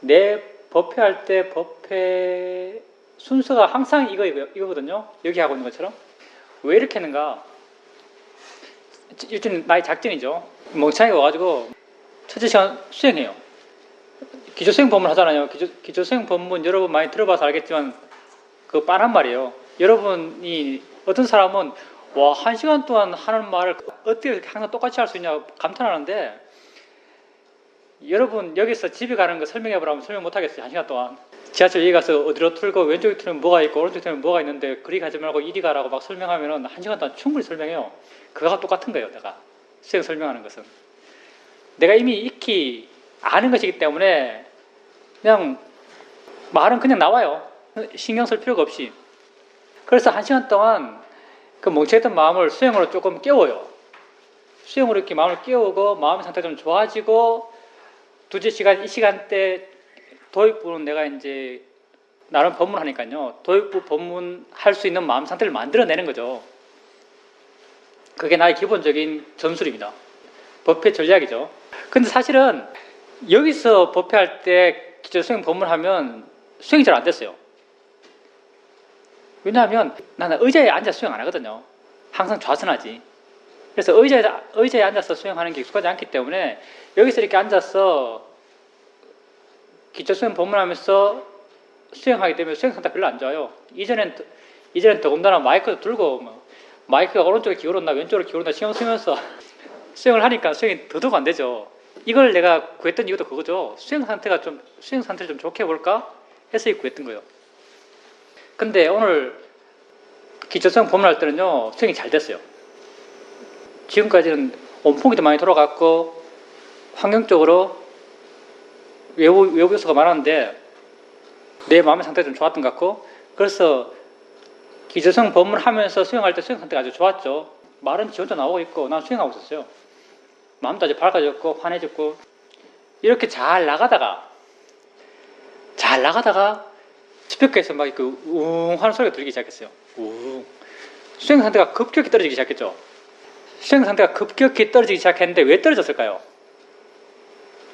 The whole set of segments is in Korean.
내 법회할 때 법회 순서가 항상 이거거든요. 여기 하고 있는 것처럼. 왜 이렇게 하는가? 일단 나의 작전이죠. 멍청하게 와가지고 첫째 시간 수행해요. 기초수행 법문 하잖아요. 기초수행 법문 여러분 많이 들어봐서 알겠지만 그거 빤한 말이에요. 여러분이 어떤 사람은 와, 1시간 동안 하는 말을 어떻게 이렇게 항상 똑같이 할 수 있냐 감탄하는데, 여러분 여기서 집에 가는 거 설명해보라면 설명 못하겠어요. 1시간 동안. 지하철 여기 가서 어디로 틀고 왼쪽에 틀면 뭐가 있고 오른쪽에 틀면 뭐가 있는데 그리 가지 말고 이리 가라고 막 설명하면 1시간 동안 충분히 설명해요. 그거가 똑같은 거예요. 내가 수행 설명하는 것은 내가 이미 익히 아는 것이기 때문에 그냥 말은 그냥 나와요. 신경 쓸 필요가 없이. 그래서 1시간 동안 그 멍청했던 마음을 수행으로 조금 깨워요. 수행으로 이렇게 마음을 깨우고 마음의 상태가 좀 좋아지고, 두째 시간, 이 시간대 도입부는 내가 이제 나름 법문하니까요. 도입부 법문 할 수 있는 마음 상태를 만들어내는 거죠. 그게 나의 기본적인 전술입니다. 법회 전략이죠. 근데 사실은 여기서 법회할 때 기초 수행 법문하면 수행이 잘 안 됐어요. 왜냐하면 나는 의자에 앉아 수행 안 하거든요. 항상 좌선하지. 그래서 의자에 앉아서 수행하는 게 익숙하지 않기 때문에 여기서 이렇게 앉아서 기초 수행 법문하면서 수행하게 되면 수행 상태가 별로 안 좋아요. 이전엔 더군다나 마이크도 들고 마이크가 오른쪽에 기울었나 왼쪽으로 기울었나 신경 쓰면서 수행을 하니까 수행이 더더욱 안 되죠. 이걸 내가 구했던 이유도 그거죠. 수행 상태를 좀 좋게 해볼까 해서 구했던 거예요. 근데 오늘 기초수행 법문할 때는요, 수행이 잘 됐어요. 지금까지는 온풍기도 많이 돌아갔고 환경적으로 외부 요소가 많았는데 내 마음의 상태가 좀 좋았던 것 같고, 그래서 기초수행 법문하면서 수행할 때 수행 상태가 아주 좋았죠. 말은 지 혼자 나오고 있고 난 수행하고 있었어요. 마음도 아주 밝아졌고 환해졌고, 이렇게 잘 나가다가 스피커에서 막 그 웅 하는 소리가 들리기 시작했어요. 웅. 수행 상태가 급격히 떨어지기 시작했죠. 수행 상태가 급격히 떨어지기 시작했는데 왜 떨어졌을까요?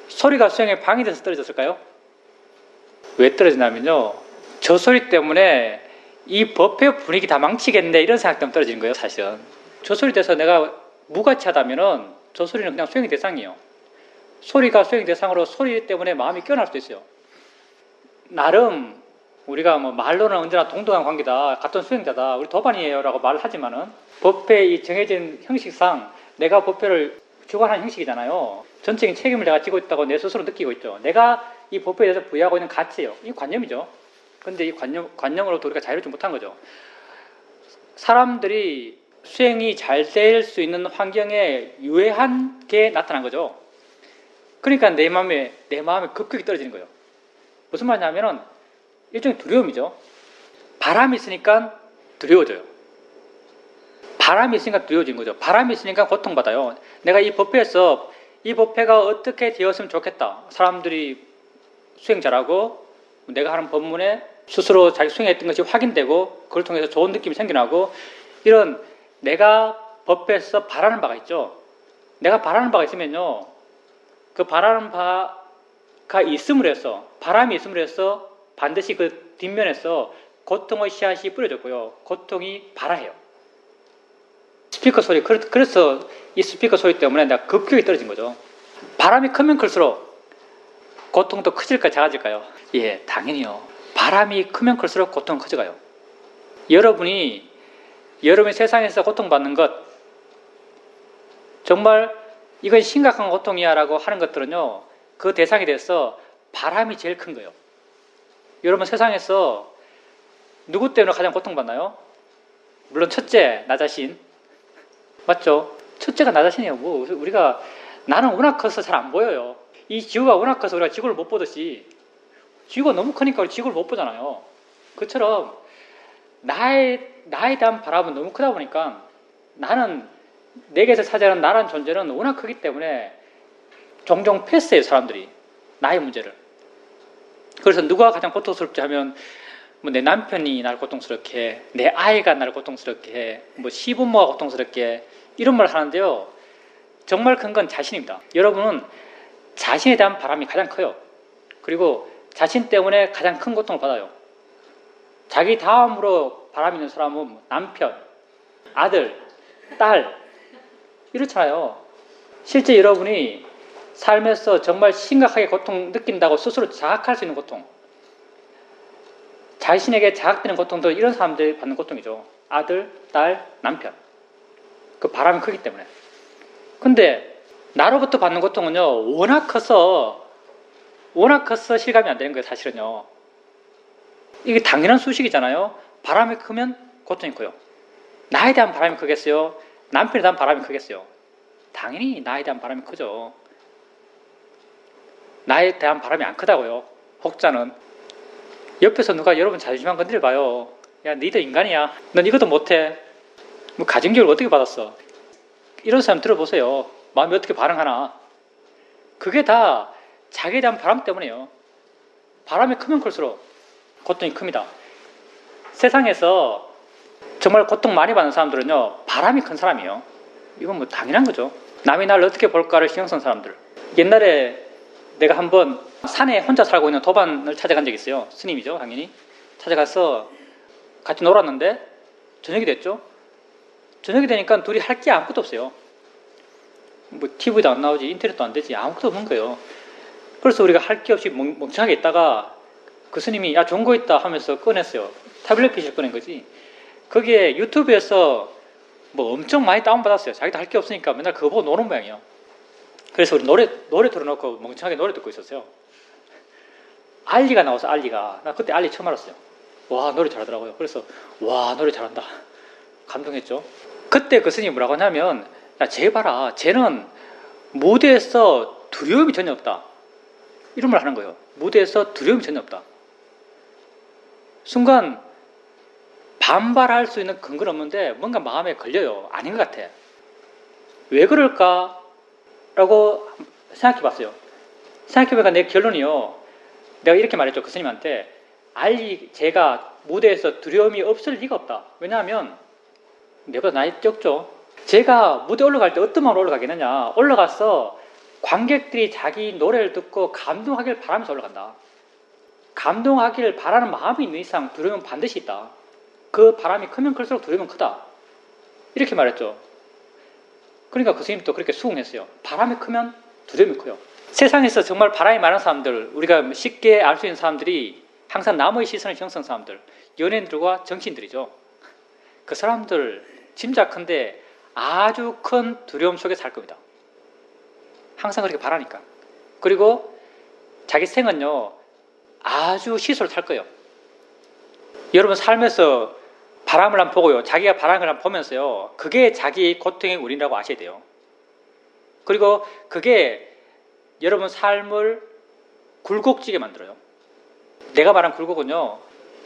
소리가 수행에 방해돼서 떨어졌을까요? 왜 떨어지냐면요, 저 소리 때문에 이 법회 분위기 다 망치겠네 이런 생각 때문에 떨어지는 거예요. 사실은 저 소리 돼서 내가 무가치하다면은 저 소리는 그냥 수행의 대상이에요. 소리가 수행의 대상으로 소리 때문에 마음이 깨어날 수도 있어요. 나름 우리가 뭐 말로는 언제나 동등한 관계다, 같은 수행자다, 우리 도반이에요 라고 말을 하지만은 법회 이 정해진 형식상 내가 법회를 주관하는 형식이잖아요. 전적인 책임을 내가 지고 있다고 내 스스로 느끼고 있죠. 내가 이 법회에 대해서 부여하고 있는 가치예요. 이 관념이죠. 근데 이 관념으로부터 우리가 자유롭지 못한 거죠. 사람들이 수행이 잘 될 수 있는 환경에 유해한 게 나타난 거죠. 그러니까 내 마음에 급격히 떨어지는 거예요. 무슨 말이냐면은 일종의 두려움이죠. 바람이 있으니까 두려워져요. 바람이 있으니까 두려워진 거죠. 바람이 있으니까 고통받아요. 내가 이 법회에서 이 법회가 어떻게 되었으면 좋겠다. 사람들이 수행 잘하고 내가 하는 법문에 스스로 자기 수행했던 것이 확인되고 그걸 통해서 좋은 느낌이 생겨나고, 이런 내가 법회에서 바라는 바가 있죠. 내가 바라는 바가 있으면요, 그 바라는 바가 있음으로 해서, 바람이 있음으로 해서 반드시 그 뒷면에서 고통의 씨앗이 뿌려졌고요. 고통이 발화해요. 스피커 소리, 그래서 이 스피커 소리 때문에 내가 급격히 떨어진 거죠. 바람이 크면 클수록 고통도 커질까요, 작아질까요? 예, 당연히요. 바람이 크면 클수록 고통은 커져가요. 여러분이 세상에서 고통받는 것, 정말 이건 심각한 고통이야 라고 하는 것들은요, 그 대상에 대해서 바람이 제일 큰 거예요. 여러분 세상에서 누구 때문에 가장 고통받나요? 물론 첫째, 나 자신. 맞죠? 첫째가 나 자신이에요. 나는 워낙 커서 잘 안 보여요. 이 지구가 워낙 커서 우리가 지구를 못 보듯이, 지구가 너무 크니까 우리 지구를 못 보잖아요. 그처럼 나에 대한 바람은 너무 크다 보니까 나는, 내게서 차지하는 나란 존재는 워낙 크기 때문에 종종 패스해요, 사람들이. 나의 문제를. 그래서 누가 가장 고통스럽지 하면 뭐 내 남편이 나를 고통스럽게 해, 내 아이가 나를 고통스럽게 해, 뭐 시부모가 고통스럽게 해, 이런 말을 하는데요, 정말 큰 건 자신입니다. 여러분은 자신에 대한 바람이 가장 커요. 그리고 자신 때문에 가장 큰 고통을 받아요. 자기 다음으로 바람 있는 사람은 남편, 아들, 딸 이렇잖아요. 실제 여러분이 삶에서 정말 심각하게 고통 느낀다고 스스로 자학할 수 있는 고통, 자신에게 자학되는 고통도 이런 사람들이 받는 고통이죠. 아들, 딸, 남편. 그 바람이 크기 때문에. 근데 나로부터 받는 고통은요, 워낙 커서 실감이 안 되는 거예요, 사실은요. 이게 당연한 수식이잖아요. 바람이 크면 고통이 커요. 나에 대한 바람이 크겠어요? 남편에 대한 바람이 크겠어요? 당연히 나에 대한 바람이 크죠. 나에 대한 바람이 안 크다고요. 혹자는. 옆에서 누가 여러분 자존심만 건드려봐요. 야, 니도 인간이야. 넌 이것도 못해. 뭐 가정교육을 어떻게 받았어? 이런 사람 들어보세요. 마음이 어떻게 반응하나. 그게 다 자기에 대한 바람 때문이에요. 바람이 크면 클수록 고통이 큽니다. 세상에서 정말 고통 많이 받는 사람들은요, 바람이 큰 사람이에요. 이건 뭐 당연한 거죠. 남이 나를 어떻게 볼까를 신경 쓴 사람들. 옛날에 내가 한번 산에 혼자 살고 있는 도반을 찾아간 적이 있어요. 스님이죠, 당연히. 찾아가서 같이 놀았는데 저녁이 됐죠. 저녁이 되니까 둘이 할 게 아무것도 없어요. 뭐 TV도 안 나오지, 인터넷도 안 되지, 아무것도 없는 거예요. 그래서 우리가 할 게 없이 멍청하게 있다가 그 스님이 야, 좋은 거 있다 하면서 꺼냈어요. 태블릿 PC를 꺼낸 거지. 거기에 유튜브에서 뭐 엄청 많이 다운받았어요. 자기도 할 게 없으니까 맨날 그거 보고 노는 모양이에요. 그래서 우리 노래 틀어놓고 멍청하게 노래 듣고 있었어요. 알리가 나와서 알리가. 나 그때 알리 처음 알았어요. 와, 노래 잘하더라고요. 그래서 와, 노래 잘한다. 감동했죠. 그때 그 스님이 뭐라고 하냐면, 야, 쟤 봐라. 쟤는 무대에서 두려움이 전혀 없다. 이런 말 하는 거예요. 무대에서 두려움이 전혀 없다. 순간 반발할 수 있는 근거는 없는데 뭔가 마음에 걸려요. 아닌 것 같아. 왜 그럴까? 라고 생각해 봤어요. 생각해 보니까 내 결론이요. 내가 이렇게 말했죠. 그 스님한테. 제가 무대에서 두려움이 없을 리가 없다. 왜냐하면 내보다 나이 적죠. 제가 무대 올라갈 때 어떤 마음으로 올라가겠느냐. 올라가서 관객들이 자기 노래를 듣고 감동하길 바라면서 올라간다. 감동하길 바라는 마음이 있는 이상 두려움은 반드시 있다. 그 바람이 크면 클수록 두려움은 크다. 이렇게 말했죠. 그러니까 그 스님도 그렇게 수긍했어요. 바람이 크면 두려움이 커요. 세상에서 정말 바람이 많은 사람들, 우리가 쉽게 알 수 있는 사람들이 항상 남의 시선을 신경 쓰는 사람들, 연예인들과 정치인들이죠. 그 사람들 짐작컨대 아주 큰 두려움 속에 살 겁니다. 항상 그렇게 바라니까. 그리고 자기 생은요, 아주 시소를 탈 거예요. 여러분 삶에서 바람을 한번 보고요. 자기가 바람을 한번 보면서요. 그게 자기 고통의 원인이라고 아셔야 돼요. 그리고 그게 여러분 삶을 굴곡지게 만들어요. 내가 말한 굴곡은요.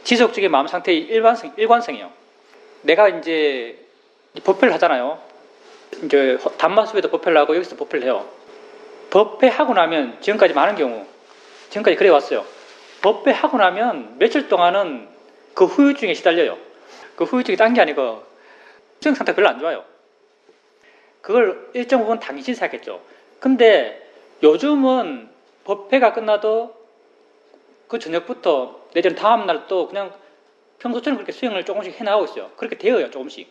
지속적인 마음 상태의 일관성이에요. 내가 이제 법회를 하잖아요. 이제 단마습에도 법회를 하고 여기서 법회를 해요. 법회하고 나면 지금까지 많은 경우 지금까지 그래 왔어요. 법회하고 나면 며칠 동안은 그 후유증에 시달려요. 그 후유증이 딴 게 아니고 수행 상태가 별로 안 좋아요. 그걸 일정 부분 당연시 생각했죠. 근데 요즘은 법회가 끝나도 그 저녁부터 내지는 다음 날 또 그냥 평소처럼 그렇게 수행을 조금씩 해나가고 있어요. 그렇게 되어요, 조금씩.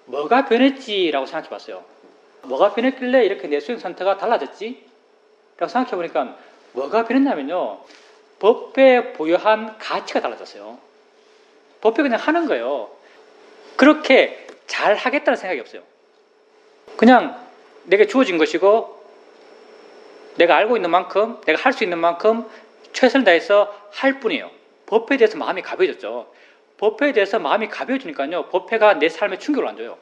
뭐가 변했지라고 생각해 봤어요. 뭐가 변했길래 이렇게 내 수행 상태가 달라졌지? 라고 생각해 보니까 뭐가 변했냐면요. 법회에 부여한 가치가 달라졌어요. 법회 그냥 하는 거예요. 그렇게 잘 하겠다는 생각이 없어요. 그냥 내게 주어진 것이고 내가 알고 있는 만큼, 내가 할 수 있는 만큼 최선을 다해서 할 뿐이에요. 법회에 대해서 마음이 가벼워졌죠. 법회에 대해서 마음이 가벼워지니까요. 법회가 내 삶에 충격을 안 줘요.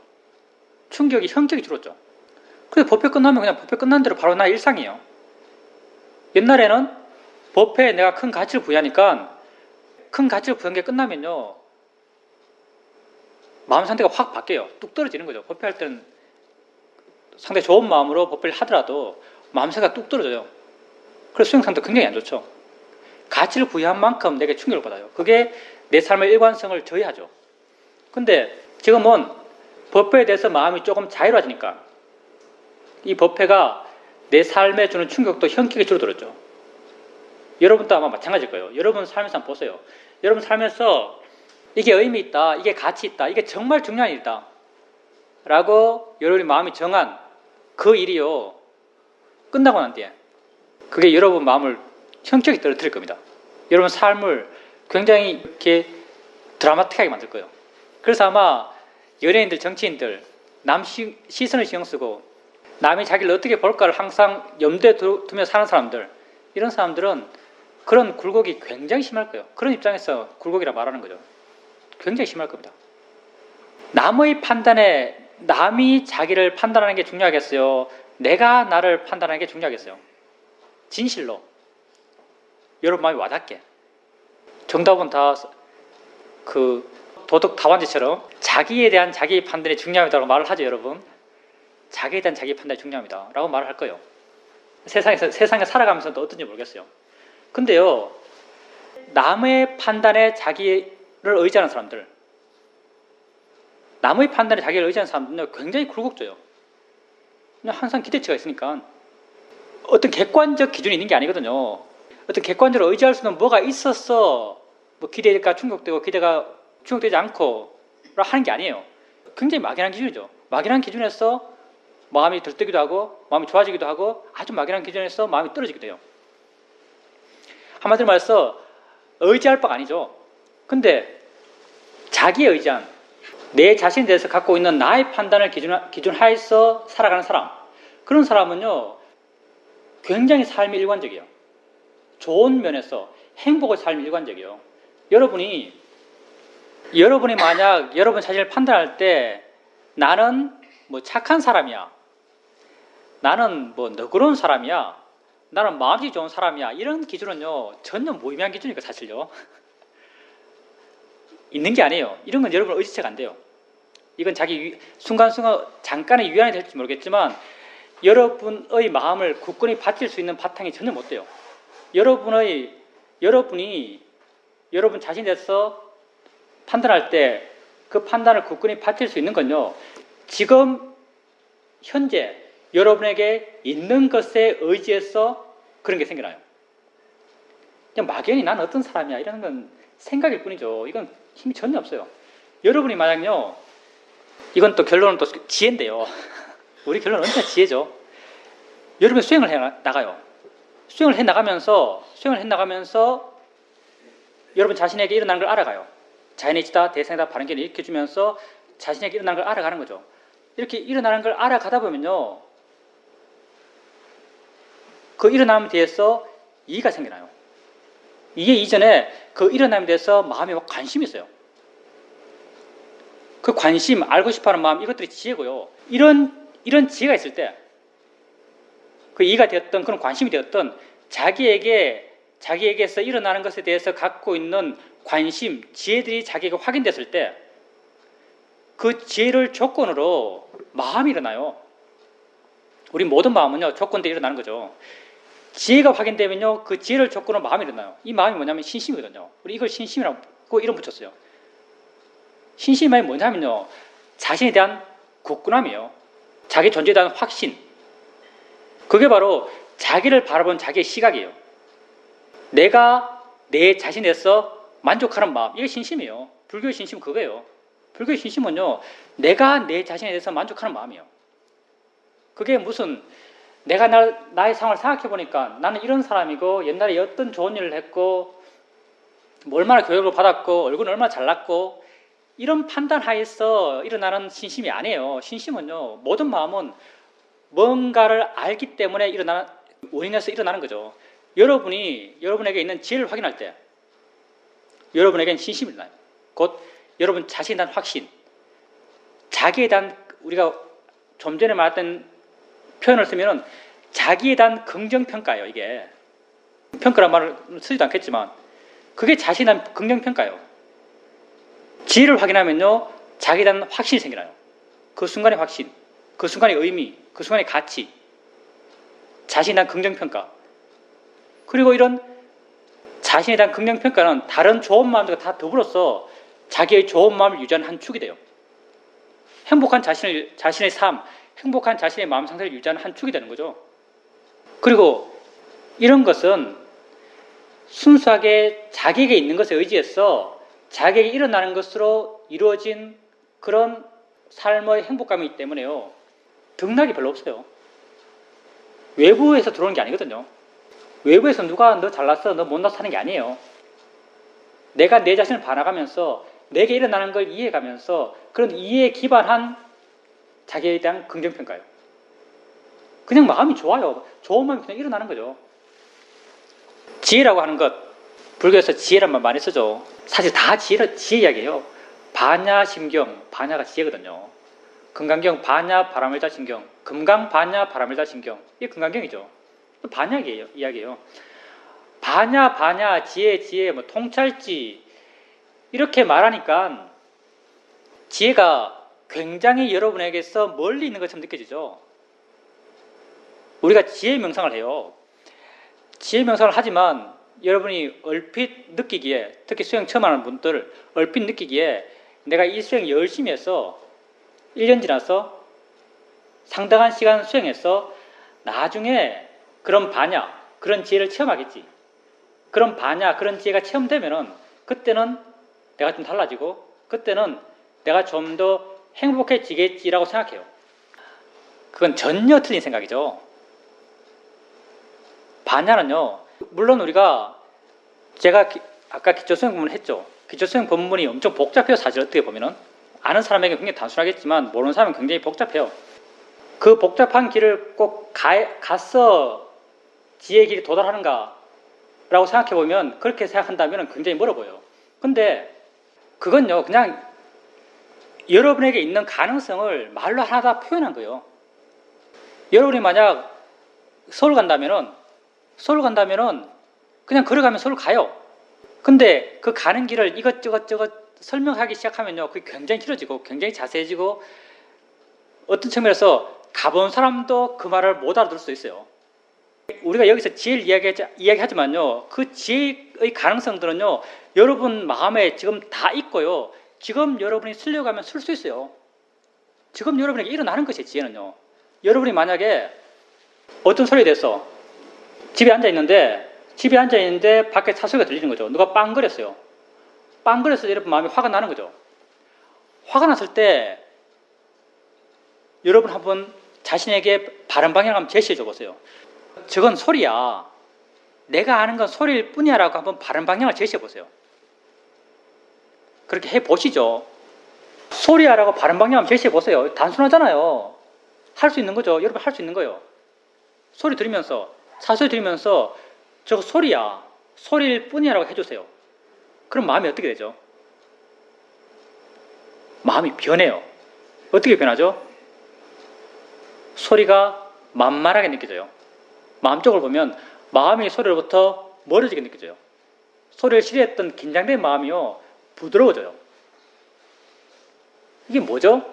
형격이 줄었죠. 그래서 법회 끝나면 그냥 법회 끝난 대로 바로 나의 일상이에요. 옛날에는 법회에 내가 큰 가치를 부여하니까 큰 가치를 부여한 게 끝나면요. 마음 상태가 확 바뀌어요. 뚝 떨어지는 거죠. 법회할 때는 상당히 좋은 마음으로 법회를 하더라도 마음 상태가 뚝 떨어져요. 그래서 수행 상태가 굉장히 안 좋죠. 가치를 부여한 만큼 내게 충격을 받아요. 그게 내 삶의 일관성을 저해하죠. 근데 지금은 법회에 대해서 마음이 조금 자유로워지니까 이 법회가 내 삶에 주는 충격도 현격히 줄어들었죠. 여러분도 아마 마찬가지일 거예요. 여러분 삶에서 한번 보세요. 여러분 삶에서 이게 의미 있다, 이게 가치 있다, 이게 정말 중요한 일이다 라고 여러분이 마음이 정한 그 일이요, 끝나고 난 뒤에 그게 여러분 마음을 형격히 떨어뜨릴 겁니다. 여러분 삶을 굉장히 이렇게 드라마틱하게 만들 거예요. 그래서 아마 연예인들, 정치인들, 남 시선을 신경 쓰고 남이 자기를 어떻게 볼까를 항상 염두에 두며 사는 사람들, 이런 사람들은 그런 굴곡이 굉장히 심할 거예요. 그런 입장에서 굴곡이라 말하는 거죠. 굉장히 심할 겁니다. 남의 판단에, 남이 자기를 판단하는 게 중요하겠어요? 내가 나를 판단하는 게 중요하겠어요? 진실로 여러분 마음이 와닿게. 정답은 다 그 도덕 다원지처럼 자기에 대한 자기 판단이 중요하다고 말을 하죠. 여러분, 자기에 대한 자기 판단이 중요합니다 라고 말을 할 거예요. 세상에 살아가면서도 어떤지 모르겠어요. 근데요, 남의 판단에 자기를 의지하는 사람들, 남의 판단에 자기를 의지하는 사람들은 굉장히 굴곡져요. 그냥 항상 기대치가 있으니까. 어떤 객관적 기준이 있는 게 아니거든요. 어떤 객관적으로 의지할 수 있는 뭐가 있어서 뭐 기대가 충족되고 기대가 충족되지 않고 하는 게 아니에요. 굉장히 막연한 기준이죠. 막연한 기준에서 마음이 들뜨기도 하고 마음이 좋아지기도 하고 아주 막연한 기준에서 마음이 떨어지기도 해요. 한마디로 말해서 의지할 바가 아니죠. 근데 자기에 의지한, 내 자신에 대해서 갖고 있는 나의 판단을 기준하에서 살아가는 사람, 그런 사람은요 굉장히 삶이 일관적이에요. 좋은 면에서 행복의 삶이 일관적이에요. 여러분이 만약 여러분 자신을 판단할 때 나는 뭐 착한 사람이야, 나는 뭐 너그러운 사람이야, 나는 마음이 좋은 사람이야, 이런 기준은요 전혀 무의미한 기준이니까 사실요. 있는 게 아니에요. 이런 건 여러분 의지체가 안 돼요. 이건 자기 순간순간 잠깐의 유한이 될지 모르겠지만 여러분의 마음을 굳건히 받칠 수 있는 바탕이 전혀 못 돼요. 여러분이 여러분 자신에 대해서 판단할 때 그 판단을 굳건히 받칠 수 있는 건요, 지금 현재 여러분에게 있는 것에 의지해서 그런 게 생겨나요. 그냥 막연히 나는 어떤 사람이야 이러는 건 생각일 뿐이죠. 이건 힘이 전혀 없어요. 여러분이 만약요, 이건 또 결론은 또 지혜인데요. 우리 결론은 언제나 지혜죠. 여러분이 수행을 해 나가요. 수행을 해 나가면서 여러분 자신에게 일어나는 걸 알아가요. 자연의 지다, 대상이다, 바른견을 일으켜주면서 자신에게 일어나는 걸 알아가는 거죠. 이렇게 일어나는 걸 알아가다 보면요, 그 일어남에 대해서 이해가 생겨나요. 이해 이전에 그 일어남에 대해서 마음에 관심이 있어요. 그 관심, 알고 싶어하는 마음, 이것들이 지혜고요. 이런 지혜가 있을 때, 그 이해가 되었던, 그런 관심이 되었던 자기에게서 일어나는 것에 대해서 갖고 있는 관심, 지혜들이 자기에게 확인됐을 때, 그 지혜를 조건으로 마음이 일어나요. 우리 모든 마음은요, 조건대로 일어나는 거죠. 지혜가 확인되면요, 그 지혜를 조건으로 마음이 일어나요. 이 마음이 뭐냐면 신심이거든요. 우리 이걸 신심이라고 이름 붙였어요. 신심이 뭐냐면요, 자신에 대한 굳건함이에요. 자기 존재에 대한 확신. 그게 바로 자기를 바라본 자기의 시각이에요. 내가 내 자신에서 만족하는 마음, 이게 신심이에요. 불교의 신심은 그거예요. 불교의 신심은요, 내가 내 자신에 대해서 만족하는 마음이에요. 그게 무슨, 내가 나의 상황을 생각해 보니까 나는 이런 사람이고 옛날에 어떤 좋은 일을 했고 뭐 얼마나 교육을 받았고 얼굴은 얼마나 잘났고, 이런 판단 하에서 일어나는 신심이 아니에요. 신심은요, 모든 마음은 뭔가를 알기 때문에 원인에서 일어나는 거죠. 여러분에게 있는 지혜를 확인할 때 여러분에게는 신심이 일어나요. 곧 여러분 자신에 대한 확신, 자기에 대한, 우리가 좀 전에 말했던 표현을 쓰면은 자기에 대한 긍정평가예요. 이게 평가란 말을 쓰지도 않겠지만 그게 자신에 대한 긍정평가예요. 지혜를 확인하면요, 자기에 대한 확신이 생겨나요. 그 순간의 확신, 그 순간의 의미, 그 순간의 가치, 자신에 대한 긍정평가. 그리고 이런 자신에 대한 긍정평가는 다른 좋은 마음들과 다 더불어서 자기의 좋은 마음을 유지하는 한 축이 돼요. 행복한 자신의 삶, 행복한 자신의 마음 상태를 유지하는 한 축이 되는 거죠. 그리고 이런 것은 순수하게 자기에게 있는 것에 의지해서 자기에게 일어나는 것으로 이루어진 그런 삶의 행복감이기 때문에요. 등락이 별로 없어요. 외부에서 들어오는 게 아니거든요. 외부에서 누가 너 잘났어, 너 못났어 하는 게 아니에요. 내가 내 자신을 반항하면서 내게 일어나는 걸 이해해가면서 그런 이해에 기반한 자기에 대한 긍정평가예요. 그냥 마음이 좋아요. 좋은 마음이 그냥 일어나는 거죠. 지혜라고 하는 것, 불교에서 지혜란 말 많이 쓰죠. 사실 다 지혜 이야기예요. 반야, 심경, 반야가 지혜거든요. 금강경, 반야, 바람을자, 신경, 금강, 반야, 바람을자, 신경. 이게 금강경이죠. 반야이에요, 이야기예요. 반야, 지혜, 뭐 통찰지 이렇게 말하니까 지혜가 굉장히 여러분에게서 멀리 있는 것처럼 느껴지죠. 우리가 지혜 명상을 해요. 지혜 명상을 하지만 여러분이 얼핏 느끼기에, 특히 수행 처음 하는 분들 얼핏 느끼기에 내가 이 수행 열심히 해서 1년 지나서 상당한 시간 수행해서 나중에 그런 반야, 그런 지혜를 체험하겠지. 그런 반야, 그런 지혜가 체험되면은 그때는 내가 좀 달라지고 그때는 내가 좀 더 행복해지겠지라고 생각해요. 그건 전혀 틀린 생각이죠. 반야는요, 물론 우리가 제가 아까 기초수행 본문을 했죠. 기초수행 본문이 엄청 복잡해요. 사실 어떻게 보면은 아는 사람에게 굉장히 단순하겠지만 모르는 사람은 굉장히 복잡해요. 그 복잡한 길을 꼭 가서 지혜의 길에 도달하는가 라고 생각해 보면 그렇게 생각한다면 굉장히 멀어 보여요. 근데 그건요, 그냥 여러분에게 있는 가능성을 말로 하나 다 표현한 거예요. 여러분이 만약 서울 간다면은 그냥 걸어가면 서울 가요. 근데 그 가는 길을 이것저것 설명하기 시작하면요, 그게 굉장히 길어지고 굉장히 자세해지고 어떤 측면에서 가본 사람도 그 말을 못 알아들을 수도 있어요. 우리가 여기서 지혜를 이야기하지만요, 그 지혜의 가능성들은요, 여러분 마음에 지금 다 있고요. 지금 여러분이 쓰려고 하면 쓸 수 있어요. 지금 여러분에게 일어나는 것이 지혜는요. 여러분이 만약에 어떤 소리에 대해서 집에 앉아있는데 밖에 차 소리가 들리는 거죠. 누가 빵거렸어요. 빵거려서 여러분 마음에 화가 나는 거죠. 화가 났을 때 여러분 한번 자신에게 바른 방향을 한번 제시해 줘 보세요. 저건 소리야. 내가 아는 건 소리일 뿐이야 라고 한번 바른 방향을 제시해 보세요. 그렇게 해 보시죠. 소리야 라고 바른 방향을 제시해 보세요. 단순하잖아요. 할 수 있는 거죠. 여러분 할 수 있는 거예요. 소리 들으면서, 차소리 들으면서 저거 소리야. 소리일 뿐이야 라고 해주세요. 그럼 마음이 어떻게 되죠? 마음이 변해요. 어떻게 변하죠? 소리가 만만하게 느껴져요. 마음적으로 보면 마음이 소리로부터 멀어지게 느껴져요. 소리를 싫어했던 긴장된 마음이요, 부드러워져요. 이게 뭐죠?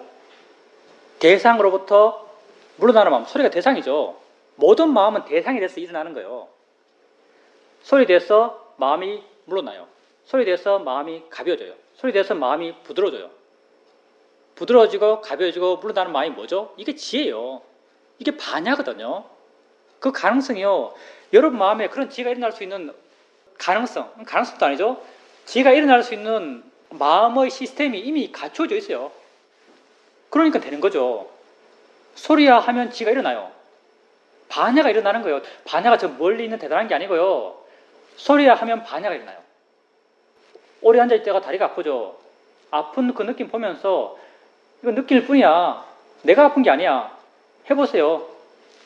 대상으로부터 물러나는 마음, 소리가 대상이죠. 모든 마음은 대상이 돼서 일어나는 거예요. 소리에 대해서 마음이 물러나요. 소리에 대해서 마음이 가벼워져요. 소리에 대해서 마음이 부드러워져요. 부드러워지고 가벼워지고 물러나는 마음이 뭐죠? 이게 지혜예요. 이게 반야거든요. 그 가능성이요, 여러분 마음에 그런 지혜가 일어날 수 있는 가능성도 아니죠. 지혜가 일어날 수 있는 마음의 시스템이 이미 갖춰져 있어요. 그러니까 되는 거죠. 소리야 하면 지혜가 일어나요. 반야가 일어나는 거예요. 반야가 저 멀리 있는 대단한 게 아니고요. 소리야 하면 반야가 일어나요. 오래 앉아있다가 다리가 아프죠. 아픈 그 느낌 보면서 이거 느낄 뿐이야. 내가 아픈 게 아니야. 해보세요.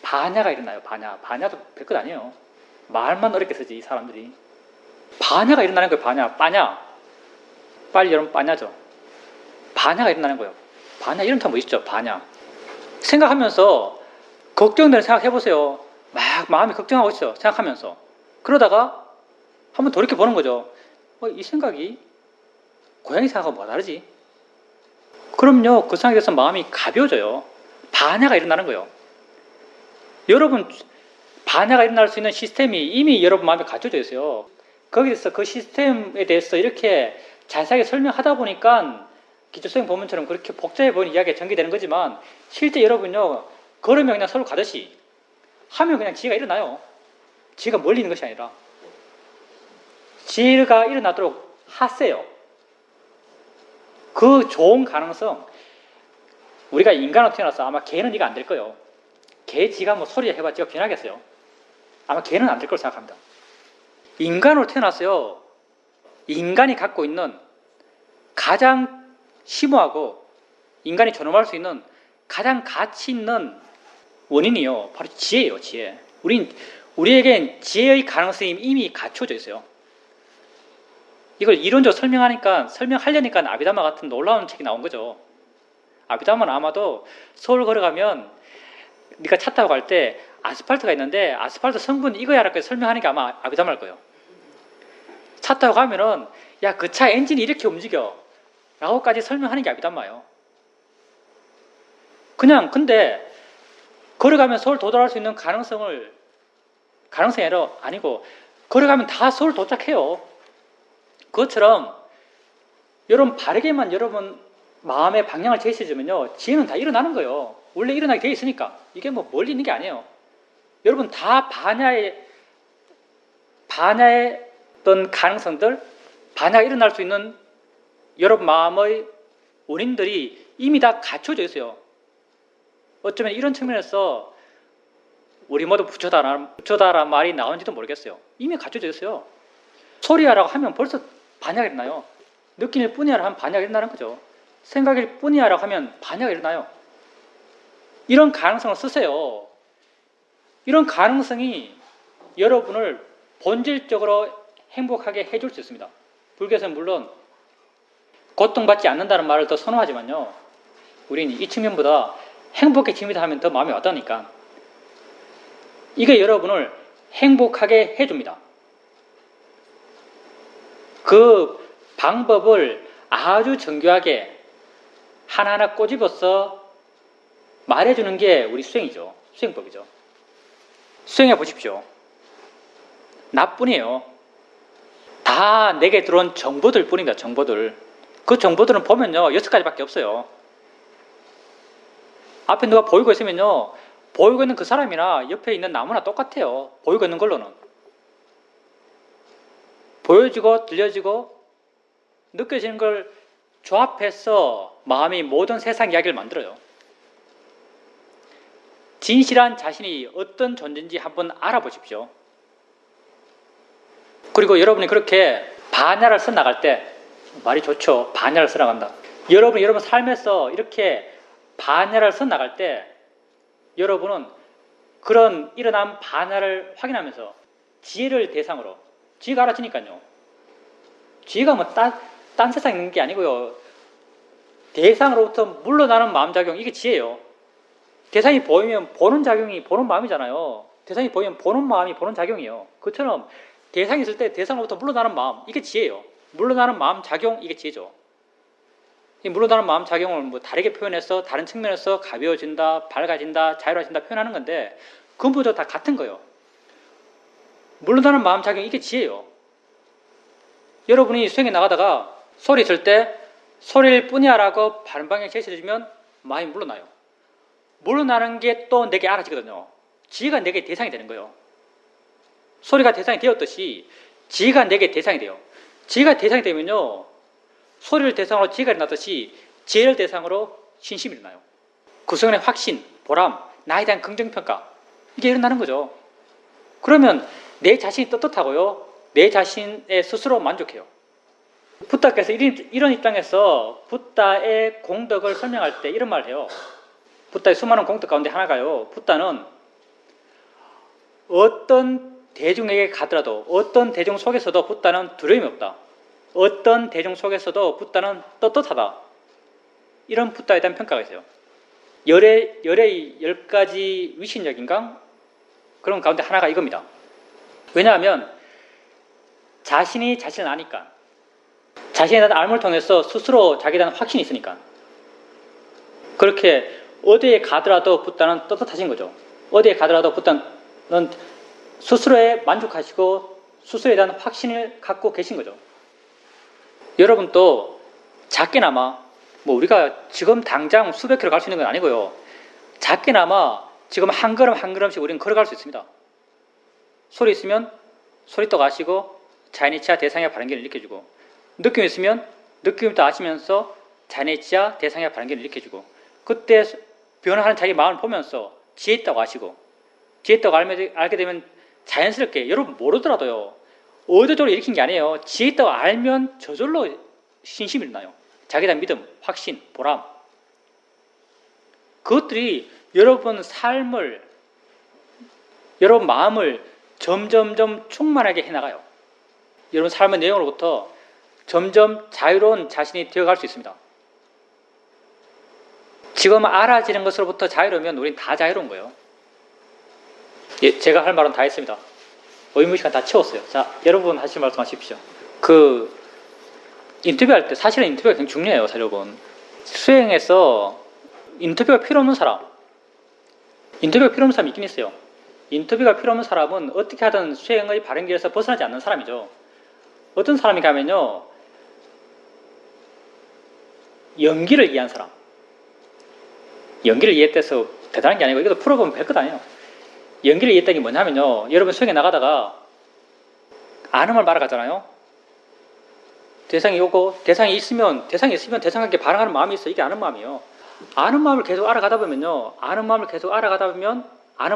반야가 일어나요. 반야도 별것 아니에요. 말만 어렵게 쓰지 이 사람들이. 반야가 일어나는 거예요. 반야. 빨리 여러분 반야죠. 반야가 일어나는 거예요. 반야 이런 단어 있죠. 반야. 생각하면서 걱정되는 생각 해보세요. 막 마음이 걱정하고 있어요. 생각하면서. 그러다가 한번 돌이켜 보는 거죠. 이 생각이 고양이 생각하고 뭐가 다르지? 그럼요, 그 생각에 대해서 마음이 가벼워져요. 반야가 일어나는 거예요. 여러분, 반야가 일어날 수 있는 시스템이 이미 여러분 마음에 갖춰져 있어요. 거기에서 그 시스템에 대해서 이렇게 자세하게 설명하다 보니까 기초수행 본문처럼 그렇게 복잡해 보이는 이야기가 전개되는 거지만 실제 여러분요, 걸으면 그냥 서로 가듯이 하면 그냥 지혜가 일어나요. 지혜가 멀리 있는 것이 아니라. 지혜가 일어나도록 하세요. 그 좋은 가능성, 우리가 인간으로 태어나서 아마 개는 이거 안 될 거예요. 개 지가 뭐 소리 해봤자 변하겠어요. 아마 개는 안 될 거라고 생각합니다. 인간으로 태어났어요. 인간이 갖고 있는 가장 심오하고 인간이 존엄할 수 있는 가장 가치 있는 원인이요. 바로 지혜예요, 지혜. 우리에겐 지혜의 가능성이 이미 갖춰져 있어요. 이걸 이론적으로 설명하려니까 아비담마 같은 놀라운 책이 나온 거죠. 아비담마는 아마도 서울 걸어가면 네가 차 타고 갈 때 아스팔트가 있는데 아스팔트 성분 이거야라고 설명하는 게 아마 아비담마일 거예요. 차 타고 가면은 야, 그 차 엔진이 이렇게 움직여 라고까지 설명하는 게 아비담마예요. 그냥 근데 걸어가면 서울 도달할 수 있는 가능성이 아니고 걸어가면 다 서울 도착해요. 그것처럼 여러분 바르게만 여러분 마음의 방향을 제시해주면요, 지혜는 다 일어나는 거예요. 원래 일어나게 되어 있으니까. 이게 뭐 멀리 있는 게 아니에요. 여러분 다 반야의 어떤 가능성들, 반야가 일어날 수 있는 여러분 마음의 원인들이 이미 다 갖춰져 있어요. 어쩌면 이런 측면에서 우리 모두 부처다라는 말이 나오는지도 모르겠어요. 이미 갖춰져 있어요. 소리야라고 하면 벌써 반야가 일어나요. 느낌일 뿐이야라고 하면 반야가 일어나는 거죠. 생각일 뿐이야라고 하면 반야가 일어나요. 이런 가능성을 쓰세요. 이런 가능성이 여러분을 본질적으로 행복하게 해줄 수 있습니다. 불교에서는 물론 고통받지 않는다는 말을 더 선호하지만요, 우리는 이 측면보다 행복해집니다 하면 더 마음이 와닿으니까 이게 여러분을 행복하게 해줍니다. 그 방법을 아주 정교하게 하나하나 꼬집어서 말해주는 게 우리 수행이죠. 수행법이죠. 수행해 보십시오. 나뿐이에요. 다 내게 들어온 정보들 뿐입니다. 정보들. 그 정보들은 보면요, 6가지밖에 없어요. 앞에 누가 보이고 있으면요, 보이고 있는 그 사람이나 옆에 있는 나무나 똑같아요. 보이고 있는 걸로는. 보여지고 들려지고 느껴지는 걸 조합해서 마음이 모든 세상 이야기를 만들어요. 진실한 자신이 어떤 존재인지 한번 알아보십시오. 그리고 여러분이 그렇게 반야를 써나갈 때, 말이 좋죠. 반야를 써나간다. 여러분 삶에서 이렇게 반야를 써나갈 때 여러분은 그런 일어난 반야를 확인하면서 지혜를 대상으로, 지혜가 알아지니까요. 지혜가 뭐 딴 세상에 있는 게 아니고요. 대상으로부터 물러나는 마음작용, 이게 지혜예요. 대상이 보이면 보는 작용이 보는 마음이잖아요. 대상이 보이면 보는 마음이 보는 작용이에요. 그처럼 대상이 있을 때 대상으로부터 물러나는 마음, 이게 지혜예요. 물러나는 마음 작용, 이게 지혜죠. 이 물러나는 마음 작용을 뭐 다르게 표현해서 다른 측면에서 가벼워진다, 밝아진다, 자유로워진다 표현하는 건데 근본적으로 다 같은 거예요. 물러나는 마음 작용, 이게 지혜예요. 여러분이 수행에 나가다가 소리 칠 때 소리일 뿐이야라고 바른 방향 제시해주면 마음이 물러나요. 물러나는 게 또 내게 알아지거든요. 지혜가 내게 대상이 되는 거예요. 소리가 대상이 되었듯이 지혜가 내게 대상이 돼요. 지혜가 대상이 되면요, 소리를 대상으로 지혜가 일어나듯이 지혜를 대상으로 신심이 일어나요. 구성원의 확신, 보람, 나에 대한 긍정평가, 이게 일어나는 거죠. 그러면 내 자신이 떳떳하고요, 내 자신의 스스로 만족해요. 붓다께서 이런 입장에서 붓다의 공덕을 설명할 때 이런 말을 해요. 붓다의 수많은 공덕 가운데 하나가요, 붓다는 어떤 대중에게 가더라도, 어떤 대중 속에서도 붓다는 두려움이 없다. 어떤 대중 속에서도 붓다는 떳떳하다. 이런 붓다에 대한 평가가 있어요. 열의 10가지 위신력인가? 그런 가운데 하나가 이겁니다. 왜냐하면 자신이 자신을 아니까, 자신에 대한 알물 통해서 스스로 자기에 대한 확신이 있으니까. 그렇게 어디에 가더라도 붓다는 떳떳하신 거죠. 어디에 가더라도 붓다는 스스로에 만족하시고 스스로에 대한 확신을 갖고 계신 거죠. 여러분도 작게나마, 뭐 우리가 지금 당장 수백 킬로 갈 수 있는 건 아니고요, 작게나마 지금 한 걸음 한 걸음씩 우리는 걸어갈 수 있습니다. 소리 있으면 소리 또 가시고, 자연의 치아 대상의 발현계를 일으켜주고, 느낌이 있으면 느낌부터 아시면서 자연의 치아 대상의 발현계를 일으켜주고, 그때 변화하는 자기 마음을 보면서 지혜 있다고 아시고, 지혜 있다고 알게 되면 자연스럽게, 여러분 모르더라도요, 의도적으로 일으킨 게 아니에요. 지혜 있다고 알면 저절로 신심이 일어나요. 자기에 대한 믿음, 확신, 보람. 그것들이 여러분 삶을, 여러분 마음을 점점점 충만하게 해나가요. 여러분 삶의 내용으로부터 점점 자유로운 자신이 되어갈 수 있습니다. 지금 알아지는 것으로부터 자유로우면 우린 다 자유로운 거예요. 예, 제가 할 말은 다 했습니다. 의무 시간 다 채웠어요. 자, 여러분 하실 말씀 하십시오. 인터뷰할 때, 사실은 인터뷰가 굉장히 중요해요, 여러분. 수행에서 인터뷰가 필요 없는 사람, 인터뷰가 필요 없는 사람이 있긴 있어요. 인터뷰가 필요 없는 사람은 어떻게 하든 수행의 바른 길에서 벗어나지 않는 사람이죠. 어떤 사람이 가면요, 연기를 이해한 사람. 연기를 이해했대서 대단한 게 아니고, 이것도 풀어보면 별것 아니에요. 연기를 이해했다는 게 뭐냐면요, 여러분 수행에 나가다가 아는 말 말아가잖아요. 대상이 오고, 대상이 있으면 대상에게 반응하는 마음이 있어. 이게 아는 마음이에요. 아는 마음을 계속 알아가다 보면요, 아는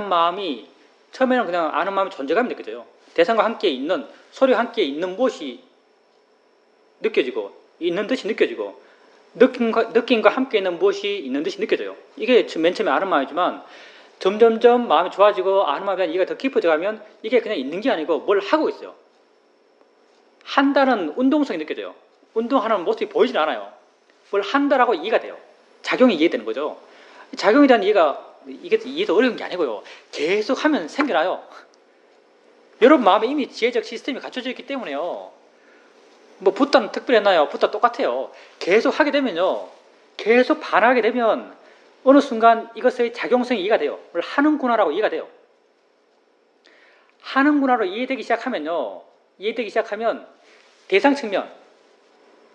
마음이 처음에는 그냥 아는 마음의 존재감이 느껴져요. 대상과 함께 있는, 소리와 함께 있는 무엇이 느껴지고, 있는 듯이 느껴지고, 느낌과 함께 있는 무엇이 있는 듯이 느껴져요. 이게 맨 처음에 아는 마음이지만, 점점점 마음이 좋아지고 아는 마음에 대한 이해가 더 깊어져 가면 이게 그냥 있는 게 아니고 뭘 하고 있어요. 한다는 운동성이 느껴져요. 운동하는 모습이 보이질 않아요. 뭘 한다라고 이해가 돼요. 작용이 이해되는 거죠. 작용에 대한 이해가, 이게 이해도 어려운 게 아니고요, 계속 하면 생겨나요. 여러분 마음에 이미 지혜적 시스템이 갖춰져 있기 때문에요. 뭐 붓다는 특별했나요? 붓다 똑같아요. 계속 하게 되면요, 계속 반하게 되면 어느 순간 이것의 작용성이 이해가 돼요. 뭘 하는구나라고 이해가 돼요. 하는구나로 이해되기 시작하면 대상 측면,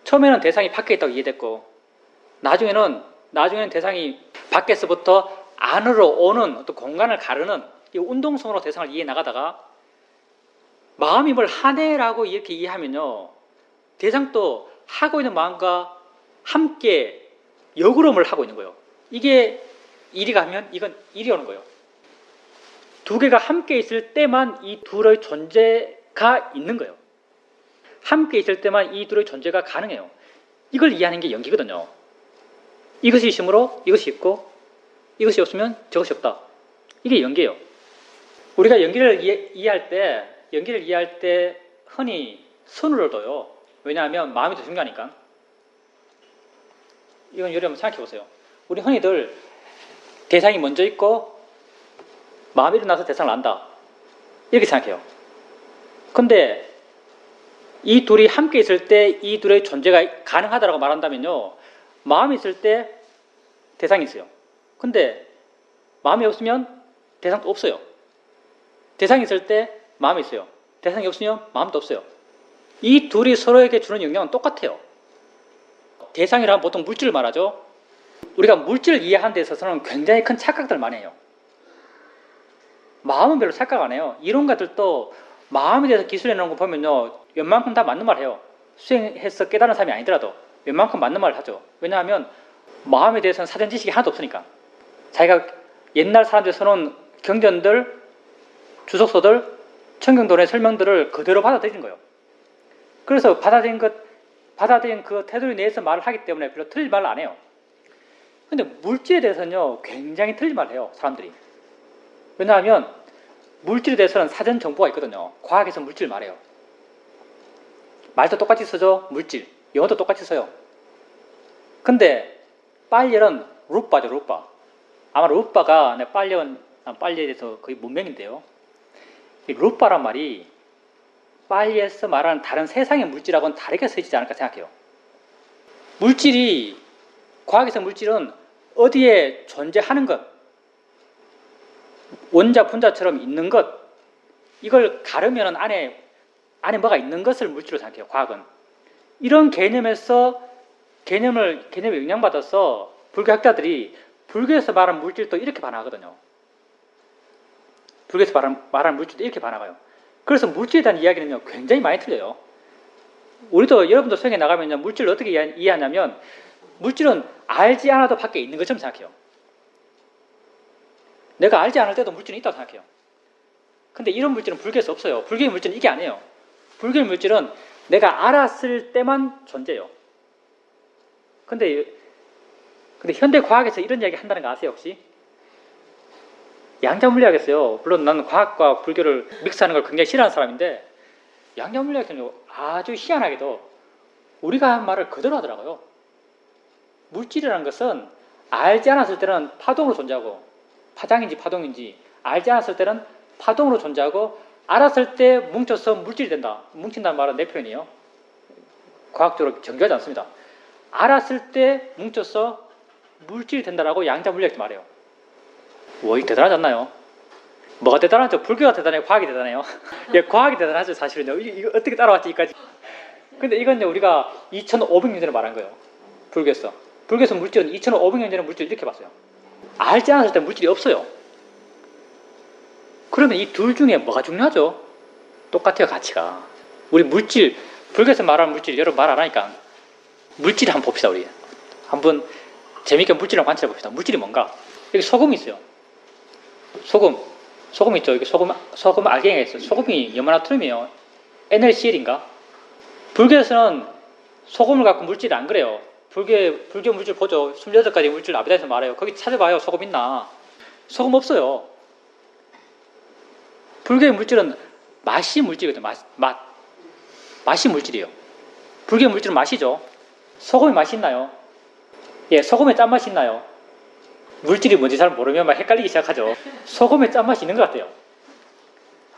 처음에는 대상이 밖에 있다고 이해됐고, 나중에는 대상이 밖에서부터 안으로 오는 어떤 공간을 가르는 이 운동성으로 대상을 이해해 나가다가 마음이 뭘 하네라고 이렇게 이해하면요, 대상도 하고 있는 마음과 함께 역으로 뭘 하고 있는 거예요. 이게 일이 가면 이건 일이 오는 거예요. 두 개가 함께 있을 때만 이 둘의 존재가 있는 거예요. 함께 있을 때만 이 둘의 존재가 가능해요. 이걸 이해하는 게 연기거든요. 이것이 있으므로 이것이 있고, 이것이 없으면 저것이 없다. 이게 연기예요. 우리가 연기를 이해할 때 흔히 선을 둬요. 왜냐하면 마음이 더 중요하니까. 이건 여러분 생각해 보세요. 우리 흔히들 대상이 먼저 있고 마음이 일어나서 대상을 안다, 이렇게 생각해요. 근데 이 둘이 함께 있을 때 이 둘의 존재가 가능하다고 말한다면요, 마음이 있을 때 대상이 있어요. 근데 마음이 없으면 대상도 없어요. 대상이 있을 때 마음이 있어요. 대상이 없으면 마음도 없어요. 이 둘이 서로에게 주는 영향은 똑같아요. 대상이란 보통 물질을 말하죠. 우리가 물질을 이해하는 데 있어서는 굉장히 큰 착각들을 많이 해요. 마음은 별로 착각 안 해요. 이론가들도 마음에 대해서 기술해 놓은 거 보면요, 웬만큼 다 맞는 말 해요. 수행해서 깨달은 사람이 아니더라도 웬만큼 맞는 말을 하죠. 왜냐하면 마음에 대해서는 사전 지식이 하나도 없으니까. 자기가 옛날 사람들이 써놓은 경전들, 주석서들, 청경도의 설명들을 그대로 받아들이는 거예요. 그래서 받아들인 그 테두리 내에서 말을 하기 때문에 별로 틀린 말을 안 해요. 근데 물질에 대해서는요, 굉장히 틀린 말을 해요, 사람들이. 왜냐하면 물질에 대해서는 사전 정보가 있거든요. 과학에서 물질을 말해요. 말도 똑같이 쓰죠, 물질. 영어도 똑같이 써요. 근데 빨열은 루빠죠, 루빠. 아마 루빠가 빨리에 대해서 거의 문명인데요. 이 루빠란 말이 빨리에서 말하는 다른 세상의 물질하고는 다르게 쓰이지 않을까 생각해요. 과학에서 물질은 어디에 존재하는 것, 원자, 분자처럼 있는 것, 이걸 가르면 안에 뭐가 있는 것을 물질로 생각해요, 과학은. 이런 개념에 영향받아서 불교학자들이 불교에서 말하는 물질도 이렇게 반응하거든요. 불교에서 말하는 물질도 이렇게 반응해요. 그래서 물질에 대한 이야기는요, 굉장히 많이 틀려요. 우리도 여러분도 수행에 나가면 물질을 어떻게 이해하냐면 물질은 알지 않아도 밖에 있는 것처럼 생각해요. 내가 알지 않을 때도 물질은 있다고 생각해요. 근데 이런 물질은 불교에서 없어요. 불교의 물질은 이게 아니에요. 불교의 물질은 내가 알았을 때만 존재해요. 근데 현대 과학에서 이런 이야기 한다는 거 아세요, 혹시? 양자물리학에서요. 물론 나는 과학과 불교를 믹스하는 걸 굉장히 싫어하는 사람인데 양자물리학에서는 아주 희한하게도 우리가 한 말을 그대로 하더라고요. 물질이라는 것은 알지 않았을 때는 파동으로 존재하고 파장인지 파동인지 알지 않았을 때는 파동으로 존재하고 알았을 때 뭉쳐서 물질이 된다. 뭉친다는 말은 내 표현이에요. 과학적으로 정교하지 않습니다. 알았을 때 뭉쳐서 물질이 된다라고 양자물리학에서 말해요. 이 대단하지 않나요? 뭐가 대단하죠? 불교가 대단해요? 과학이 대단해요? 예, 과학이 대단하죠, 사실은요. 이거 어떻게 따라왔지, 이까지. 근데 이건 우리가 2500년 전에 말한 거예요. 불교에서. 불교에서 물질은 2500년 전에 물질을 이렇게 봤어요. 알지 않았을 때 물질이 없어요. 그러면 이 둘 중에 뭐가 중요하죠? 똑같아요, 가치가. 우리 물질, 불교에서 말하는 물질, 여러분 말 안 하니까 물질 한번 봅시다, 우리. 한번 재미있게 물질을 관찰해 봅시다. 물질이 뭔가? 여기 소금이 있어요. 소금 있죠? 여기 소금 알갱이가 있어요. 소금이 염화나트륨이에요. NaCl인가? 불교에서는 소금을 갖고 물질이 안 그래요. 불교 물질 보죠. 28가지 물질 아비다에서 말해요. 거기 찾아봐요. 소금 있나? 소금 없어요. 불교의 물질은 맛이 물질이거든요. 맛이 물질이에요. 불교의 물질은 맛이죠. 소금에 맛이 있나요? 예, 소금에 짠맛이 있나요? 물질이 뭔지 잘 모르면 막 헷갈리기 시작하죠. 소금에 짠맛이 있는 것 같아요.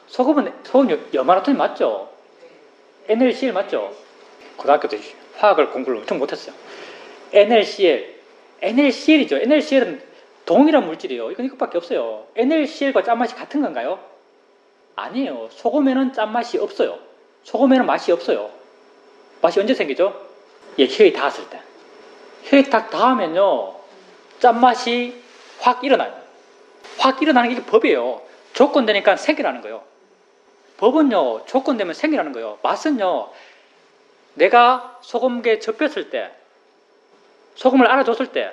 소금 염화나트륨 맞죠? NaCl 맞죠? 고등학교 때 화학을 공부를 엄청 못했어요. NaCl이죠. NaCl은 동일한 물질이에요. 이건 이것밖에 없어요. NaCl과 짠맛이 같은 건가요? 아니에요. 소금에는 짠맛이 없어요. 소금에는 맛이 없어요. 맛이 언제 생기죠? 예, 혀에 닿았을 때. 혀에 딱 닿으면요, 짠맛이 확 일어나요. 확 일어나는 게 이게 법이에요. 조건되니까 생겨나는 거예요. 법은요, 조건되면 생겨나는 거예요. 맛은요, 내가 소금에 접혔을 때, 소금을 알아줬을 때,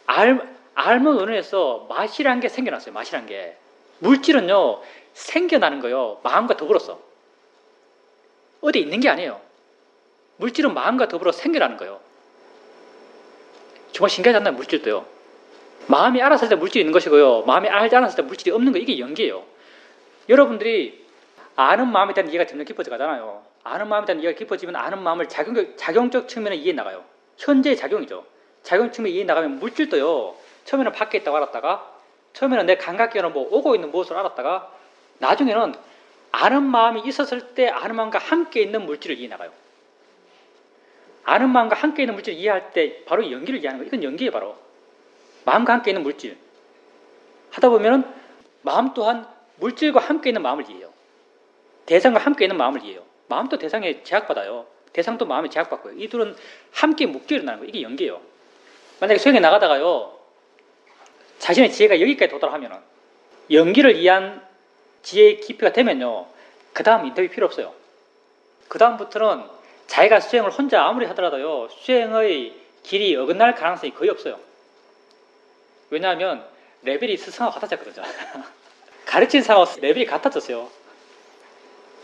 알면 원인에서 맛이란 게 생겨났어요. 맛이란 게. 물질은요, 생겨나는 거예요. 마음과 더불어서. 어디 있는 게 아니에요. 물질은 마음과 더불어 생겨나는 거예요. 정말 신기하지 않나요? 물질도요. 마음이 알았을 때 물질이 있는 것이고요. 마음이 알지 않았을 때 물질이 없는 거, 이게 연기예요. 여러분들이 아는 마음에 대한 이해가 점점 깊어져 가잖아요. 아는 마음에 대한 이해가 깊어지면 아는 마음을 작용적 측면에 이해해 나가요. 현재의 작용이죠. 작용 측면에 이해해 나가면 물질도요. 처음에는 밖에 있다고 알았다가, 처음에는 내 감각기관으로 오고 있는 무엇을 알았다가, 나중에는 아는 마음이 있었을 때 아는 마음과 함께 있는 물질을 이해해 나가요. 아는 마음과 함께 있는 물질을 이해할 때 바로 연기를 이해하는 거예요. 이건 연기예요, 바로. 마음과 함께 있는 물질. 하다 보면은 마음 또한 물질과 함께 있는 마음을 이해해요. 대상과 함께 있는 마음을 이해해요. 마음도 대상에 제약받아요. 대상도 마음에 제약받고요. 이 둘은 함께 묶여 일어나는 거예요. 이게 연기예요. 만약에 수행에 나가다가요, 자신의 지혜가 여기까지 도달하면은, 연기를 이해한 지혜의 깊이가 되면요, 그 다음 인터뷰 필요 없어요. 그 다음부터는 자기가 수행을 혼자 아무리 하더라도요, 수행의 길이 어긋날 가능성이 거의 없어요. 왜냐하면 레벨이 스승하고 같아졌거든요. 가르친 사람하고 레벨이 같아졌어요.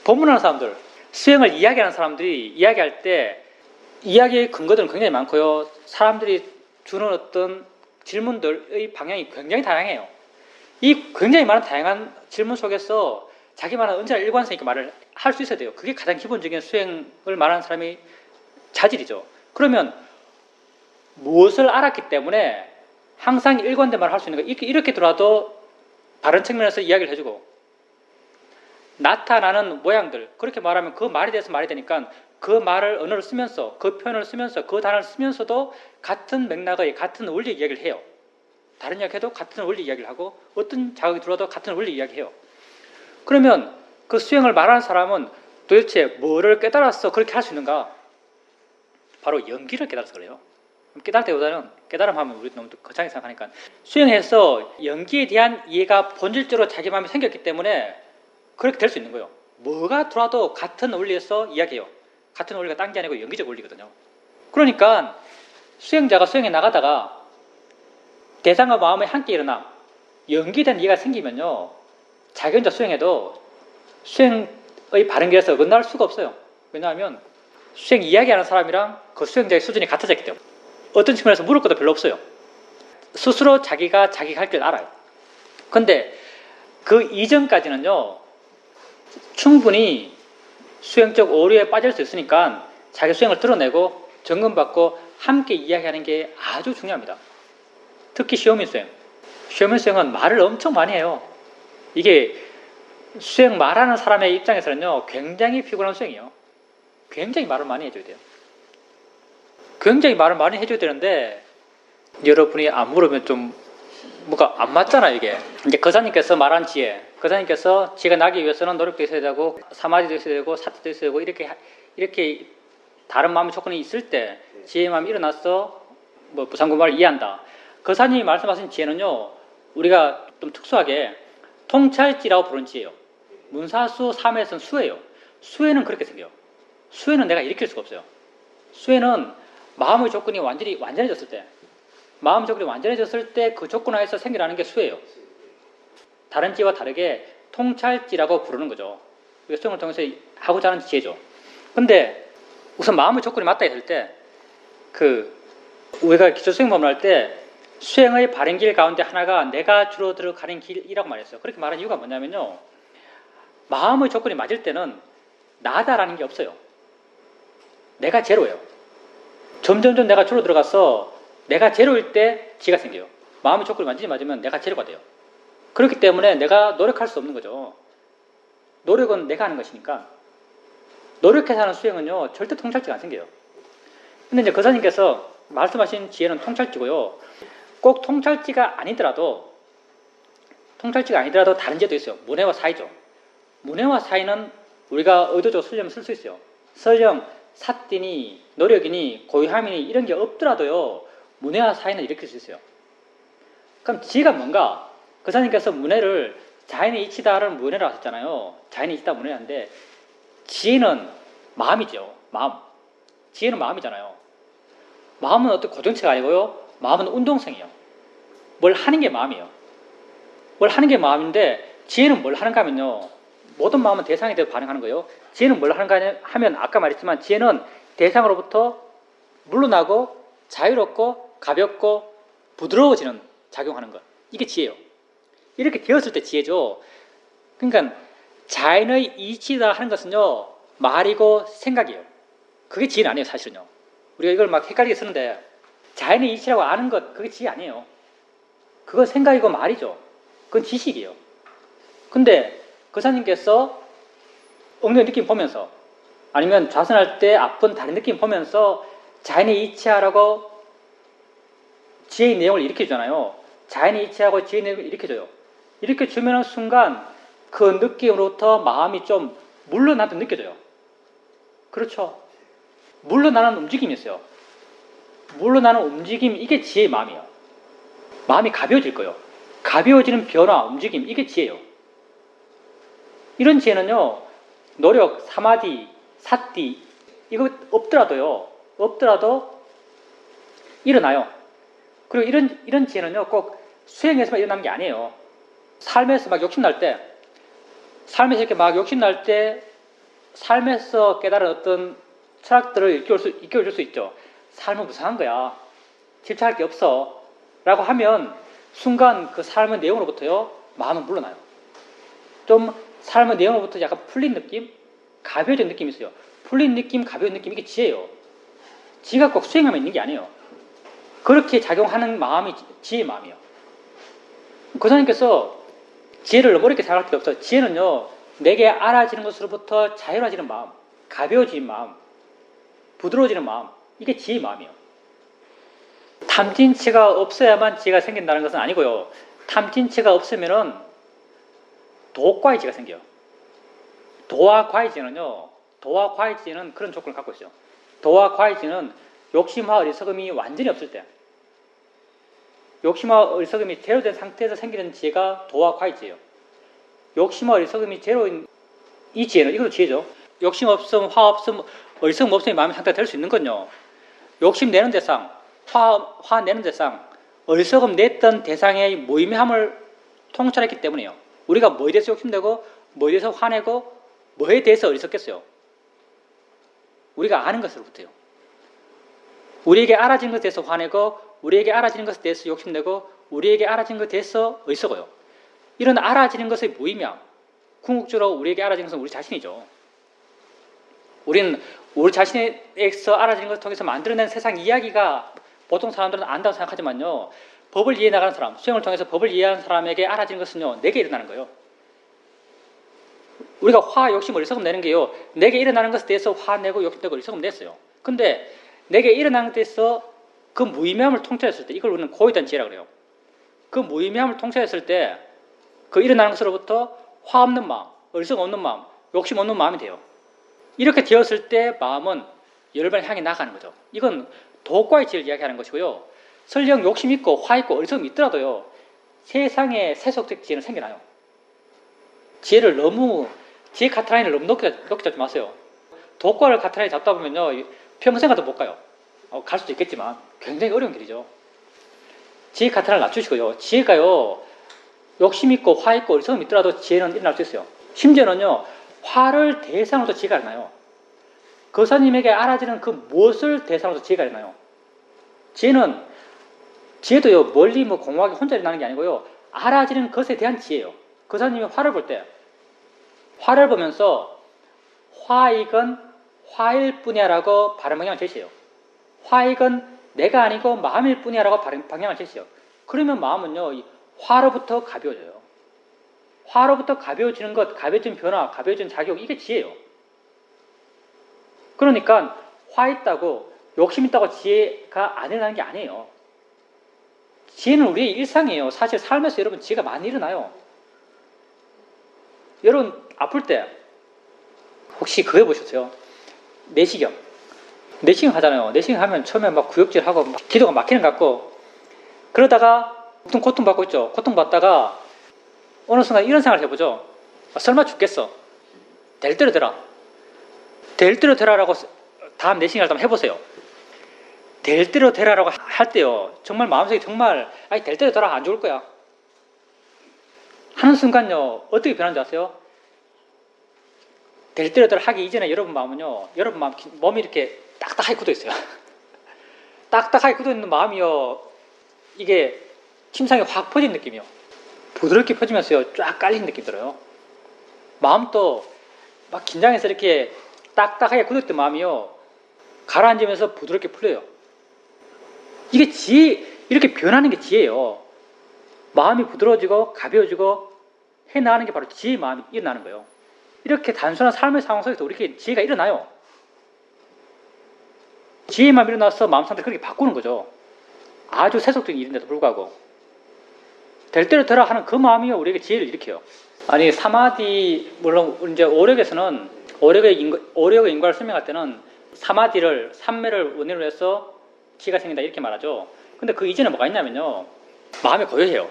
법문하는 사람들, 수행을 이야기하는 사람들이 이야기할 때 이야기의 근거들은 굉장히 많고요. 사람들이 주는 어떤 질문들의 방향이 굉장히 다양해요. 이 굉장히 많은 다양한 질문 속에서 자기만의 언제나 일관성 있게 말을 할 수 있어야 돼요. 그게 가장 기본적인 수행을 말하는 사람의 자질이죠. 그러면 무엇을 알았기 때문에 항상 일관된 말을 할 수 있는 거, 이렇게 들어와도 다른 측면에서 이야기를 해주고, 나타나는 모양들, 그렇게 말하면 그 말에 대해서 말이 되니까 그 말을 언어를 쓰면서, 그 표현을 쓰면서, 그 단어를 쓰면서도 같은 맥락의 같은 원리 이야기를 해요. 다른 이야기 해도 같은 원리 이야기를 하고, 어떤 자극이 들어와도 같은 원리 이야기해요. 그러면 그 수행을 말하는 사람은 도대체 뭐를 깨달아서 그렇게 할 수 있는가? 바로 연기를 깨달아서 그래요. 깨달을 때보다는, 깨달음하면 우리 너무 거창하게 생각하니까, 수행해서 연기에 대한 이해가 본질적으로 자기 마음에 생겼기 때문에 그렇게 될 수 있는 거예요. 뭐가 들어와도 같은 원리에서 이야기해요. 같은 원리가 딴 게 아니고 연기적 원리거든요. 그러니까 수행자가 수행에 나가다가 대상과 마음이 함께 일어나 연기된 이해가 생기면요, 자기 혼자 수행해도 수행의 바른 길에서 어긋날 수가 없어요. 왜냐하면 수행 이야기하는 사람이랑 그 수행자의 수준이 같아졌기 때문에. 어떤 측면에서 물을 것도 별로 없어요. 스스로 자기가 자기 갈 길 알아요. 근데 그 이전까지는요, 충분히 수행적 오류에 빠질 수 있으니까 자기 수행을 드러내고 점검받고 함께 이야기하는 게 아주 중요합니다. 특히 시오민 수행. 시오민 수행은 말을 엄청 많이 해요. 이게 수행 말하는 사람의 입장에서는요, 굉장히 피곤한 수행이에요. 굉장히 말을 많이 해줘야 돼요. 굉장히 말을 많이 해줘야 되는데 여러분이 안 물으면 좀 뭐가 안 맞잖아요, 이게. 이제 거사님께서 말한 지혜, 거사님께서 지혜가 나기 위해서는 노력도 있어야 되고 사마디도 있어야 되고 사티도 있어야 되고 이렇게 다른 마음의 조건이 있을 때 지혜의 마음이 일어나서 뭐 부산구말을 이해한다. 거사님이 말씀하신 지혜는요, 우리가 좀 특수하게 통찰지라고 부르는 지혜예요. 문사수 3에서는 수예요. 수에는 그렇게 생겨요. 수에는 내가 일으킬 수가 없어요. 수에는 마음의 조건이 완전해졌을 때, 마음 조건이 완전해졌을 때 그 조건 하에서 생겨나는 게 수예요. 다른 지혜와 다르게 통찰지라고 부르는 거죠. 우리가 수행을 통해서 하고자 하는 지혜죠. 근데 우선 마음의 조건이 맞다 했을 때, 우리가 기초 수행법을 할 때 수행의 바른 길 가운데 하나가 내가 주로 들어가는 길이라고 말했어요. 그렇게 말한 이유가 뭐냐면요, 마음의 조건이 맞을 때는 나다라는 게 없어요. 내가 제로예요. 점점 내가 주로 들어가서 내가 제로일 때 지가 생겨요. 마음의 조건이 완전히 맞으면 내가 제로가 돼요. 그렇기 때문에 내가 노력할 수 없는 거죠. 노력은 내가 하는 것이니까. 노력해서 하는 수행은요, 절대 통찰지가 안 생겨요. 근데 이제 거사님께서 말씀하신 지혜는 통찰지고요. 꼭 통찰지가 아니더라도 다른 지혜도 있어요. 문해와 사이죠. 문해와 사이는 우리가 의도적으로 쓰려면 쓸 수 있어요. 설령 사띠니 노력이니 고유함이니 이런 게 없더라도요, 문해와 사이는 일으킬 수 있어요. 그럼 지혜가 뭔가? 거사님께서 문해를 자연의 이치다라는 문해라고 하셨잖아요. 자연의 이치다 문해인데 지혜는 마음이죠. 마음. 지혜는 마음이잖아요. 마음은 어떤 고정체가 아니고요, 마음은 운동성이에요. 뭘 하는 게 마음이에요. 뭘 하는 게 마음인데 지혜는 뭘 하는가 하면요, 모든 마음은 대상에 대해 반응하는 거예요. 지혜는 뭘 하는가 하면 아까 말했지만 지혜는 대상으로부터 물러나고 자유롭고 가볍고 부드러워지는 작용하는 것. 이게 지혜예요. 이렇게 되었을 때 지혜죠. 그러니까 자연의 이치다 하는 것은요, 말이고 생각이에요. 그게 지혜는 아니에요, 사실은요. 우리가 이걸 막 헷갈리게 쓰는데 자연의 이치라고 아는 것, 그게 지혜 아니에요. 그건 생각이고 말이죠. 그건 지식이에요. 근데 거사님께서 엉덩이 느낌 보면서 아니면 좌선할 때 아픈 다리 느낌 보면서 자연의 이치하라고 지혜의 내용을 일으켜주잖아요. 자연의 이치하고 지혜의 내용을 일으켜줘요. 이렇게 주면은 순간 그 느낌으로부터 마음이 좀 물러나듯 느껴져요. 그렇죠? 물러나는 움직임이 있어요. 물러나는 움직임, 이게 지혜의 마음이에요. 마음이 가벼워질 거예요. 가벼워지는 변화, 움직임, 이게 지혜예요. 이런 지혜는요, 노력, 사마디, 사띠 이거 없더라도 일어나요. 그리고 이런 지혜는요, 꼭 수행에서만 일어나는 게 아니에요. 삶에서 막 욕심날 때, 삶에서 이렇게 막 욕심날 때 삶에서 깨달은 어떤 철학들을 일깨워줄 수 있죠. 삶은 무상한 거야. 집착할 게 없어. 라고 하면 순간 그 삶의 내용으로부터요, 마음은 물러나요. 좀 삶의 내용으로부터 약간 풀린 느낌? 가벼워진 느낌이 있어요. 풀린 느낌, 가벼운 느낌, 이게 지혜예요. 지혜가 꼭 수행하면 있는 게 아니에요. 그렇게 작용하는 마음이 지혜의 마음이에요. 거사님께서 지혜를 너무 어렵게 생각할 필요 없어요. 지혜는요, 내게 알아지는 것으로부터 자유로워지는 마음, 가벼워지는 마음, 부드러워지는 마음, 이게 지혜의 마음이에요. 탐진치가 없어야만 지혜가 생긴다는 것은 아니고요. 탐진치가 없으면은 도과의지가 생겨요. 도와 과의지는요, 도와 과의지는 그런 조건을 갖고 있어요. 도와 과의지는 욕심과 어리석음이 완전히 없을 때, 욕심과 어리석음이 제로된 상태에서 생기는 지혜가 도와 과의지예요. 욕심과 어리석음이 제로인 이 지혜는 이것도 지혜죠. 욕심 없음, 화 없음, 얼성 없음이 마음의 상태가 될 수 있는 건요. 욕심 내는 대상, 화 내는 대상, 얼석음 냈던 대상의 무의미함을 통찰했기 때문이에요. 우리가 뭐에 대해서 욕심내고 뭐에 대해서 화내고 뭐에 대해서 어리석겠어요. 우리가 아는 것으로부터요. 우리에게 알아진 것에 대해서 화내고 우리에게 알아지는 것에 대해서 욕심내고 우리에게 알아진 것에 대해서 어리석어요. 이런 알아지는 것의 무의미함, 궁극적으로 우리에게 알아지는 것은 우리 자신이죠. 우리는 우리 자신에서 알아지는 것을 통해서 만들어낸 세상 이야기가 보통 사람들은 안다고 생각하지만요. 법을 이해해 나가는 사람, 수행을 통해서 법을 이해하는 사람에게 알아지는 것은요. 내게 일어나는 거예요. 우리가 화, 욕심, 어리석음 내는 게요. 내게 일어나는 것에 대해서 화내고 욕심내고 어리석음 냈어요. 근데 내게 일어나는 것에 대해서 그 무의미함을 통찰했을 때 이걸 우리는 고유된 지혜라고 그래요. 그 무의미함을 통찰했을 때 그 일어나는 것으로부터 화 없는 마음, 어리석음 없는 마음, 욕심 없는 마음이 돼요. 이렇게 되었을 때 마음은 열반을 향해 나가는 거죠. 이건 도과의 지혜를 이야기하는 것이고요. 설령 욕심 있고 화 있고 어리석음이 있더라도요. 세상에 세속적 지혜는 생겨나요. 지혜 카트라인을 너무 높게 잡지 마세요. 도과를 카트라인에 잡다 보면요. 평생 가도 못 가요. 갈 수도 있겠지만 굉장히 어려운 길이죠. 지혜 카트라인을 낮추시고요. 지혜가요. 욕심 있고 화 있고 어리석음이 있더라도 지혜는 일어날 수 있어요. 심지어는요. 화를 대상으로도 지혜가 일어나요. 거사님에게 알아지는 그 무엇을 대상으로도 지혜가 일어나요. 지혜도요. 멀리 공허하게 혼자 일어나는 게 아니고요. 알아지는 것에 대한 지혜예요. 거사님이 화를 볼 때 화를 보면서 화이건 화일 뿐이야 라고 바른 방향을 제시해요. 화이건 내가 아니고 마음일 뿐이야 라고 바른 방향을 제시해요. 그러면 마음은요. 화로부터 가벼워져요. 화로부터 가벼워지는 것, 가벼워진 변화, 가벼워진 작용, 이게 지혜예요. 그러니까 화 있다고 욕심 있다고 지혜가 안 일어나는 게 아니에요. 지혜는 우리의 일상이에요. 사실 삶에서 여러분 지혜가 많이 일어나요. 여러분 아플 때 혹시 그거 해보셨어요? 내시경 하잖아요. 내시경 하면 처음에 막 구역질하고 막 기도가 막히는 것 같고 그러다가 보통 고통받고 있죠. 고통받다가 어느 순간 이런 생각을 해보죠. 설마 죽겠어. 될 대로 되라. 될 대로 되라라고 다음 내시경을 할 때 한번 해보세요. 될 대로 되라라고 할 때요. 정말 마음속에 정말 될 대로 되라 안 죽을 거야. 하는 순간요. 어떻게 변하는지 아세요? 될 대로 되라 하기 이전에 여러분 마음은요. 여러분 몸이 이렇게 딱딱하게 굳어 있어요. 딱딱하게 굳어 있는 마음이요. 이게 침상에 확 퍼진 느낌이요. 부드럽게 퍼지면서요. 쫙 깔리는 느낌 들어요. 마음도 막 긴장해서 이렇게 딱딱하게 굳었던 마음이요. 가라앉으면서 부드럽게 풀려요. 이게 지혜, 이렇게 변하는 게 지혜예요. 마음이 부드러워지고 가벼워지고 해나가는 게 바로 지혜의 마음이 일어나는 거예요. 이렇게 단순한 삶의 상황 속에서 우리에게 지혜가 일어나요. 지혜의 마음이 일어나서 마음 상태를 그렇게 바꾸는 거죠. 아주 세속적인 일인데도 불구하고 될 대로 되라 하는 그 마음이요 우리에게 지혜를 일으켜요. 아니 사마디 물론 이제 오력에서는 오력의 인과를 설명할 때는 사마디를 삼매를 원인으로 해서 지혜가 생긴다 이렇게 말하죠. 근데 그 이전에 뭐가 있냐면요. 마음이 고요해요.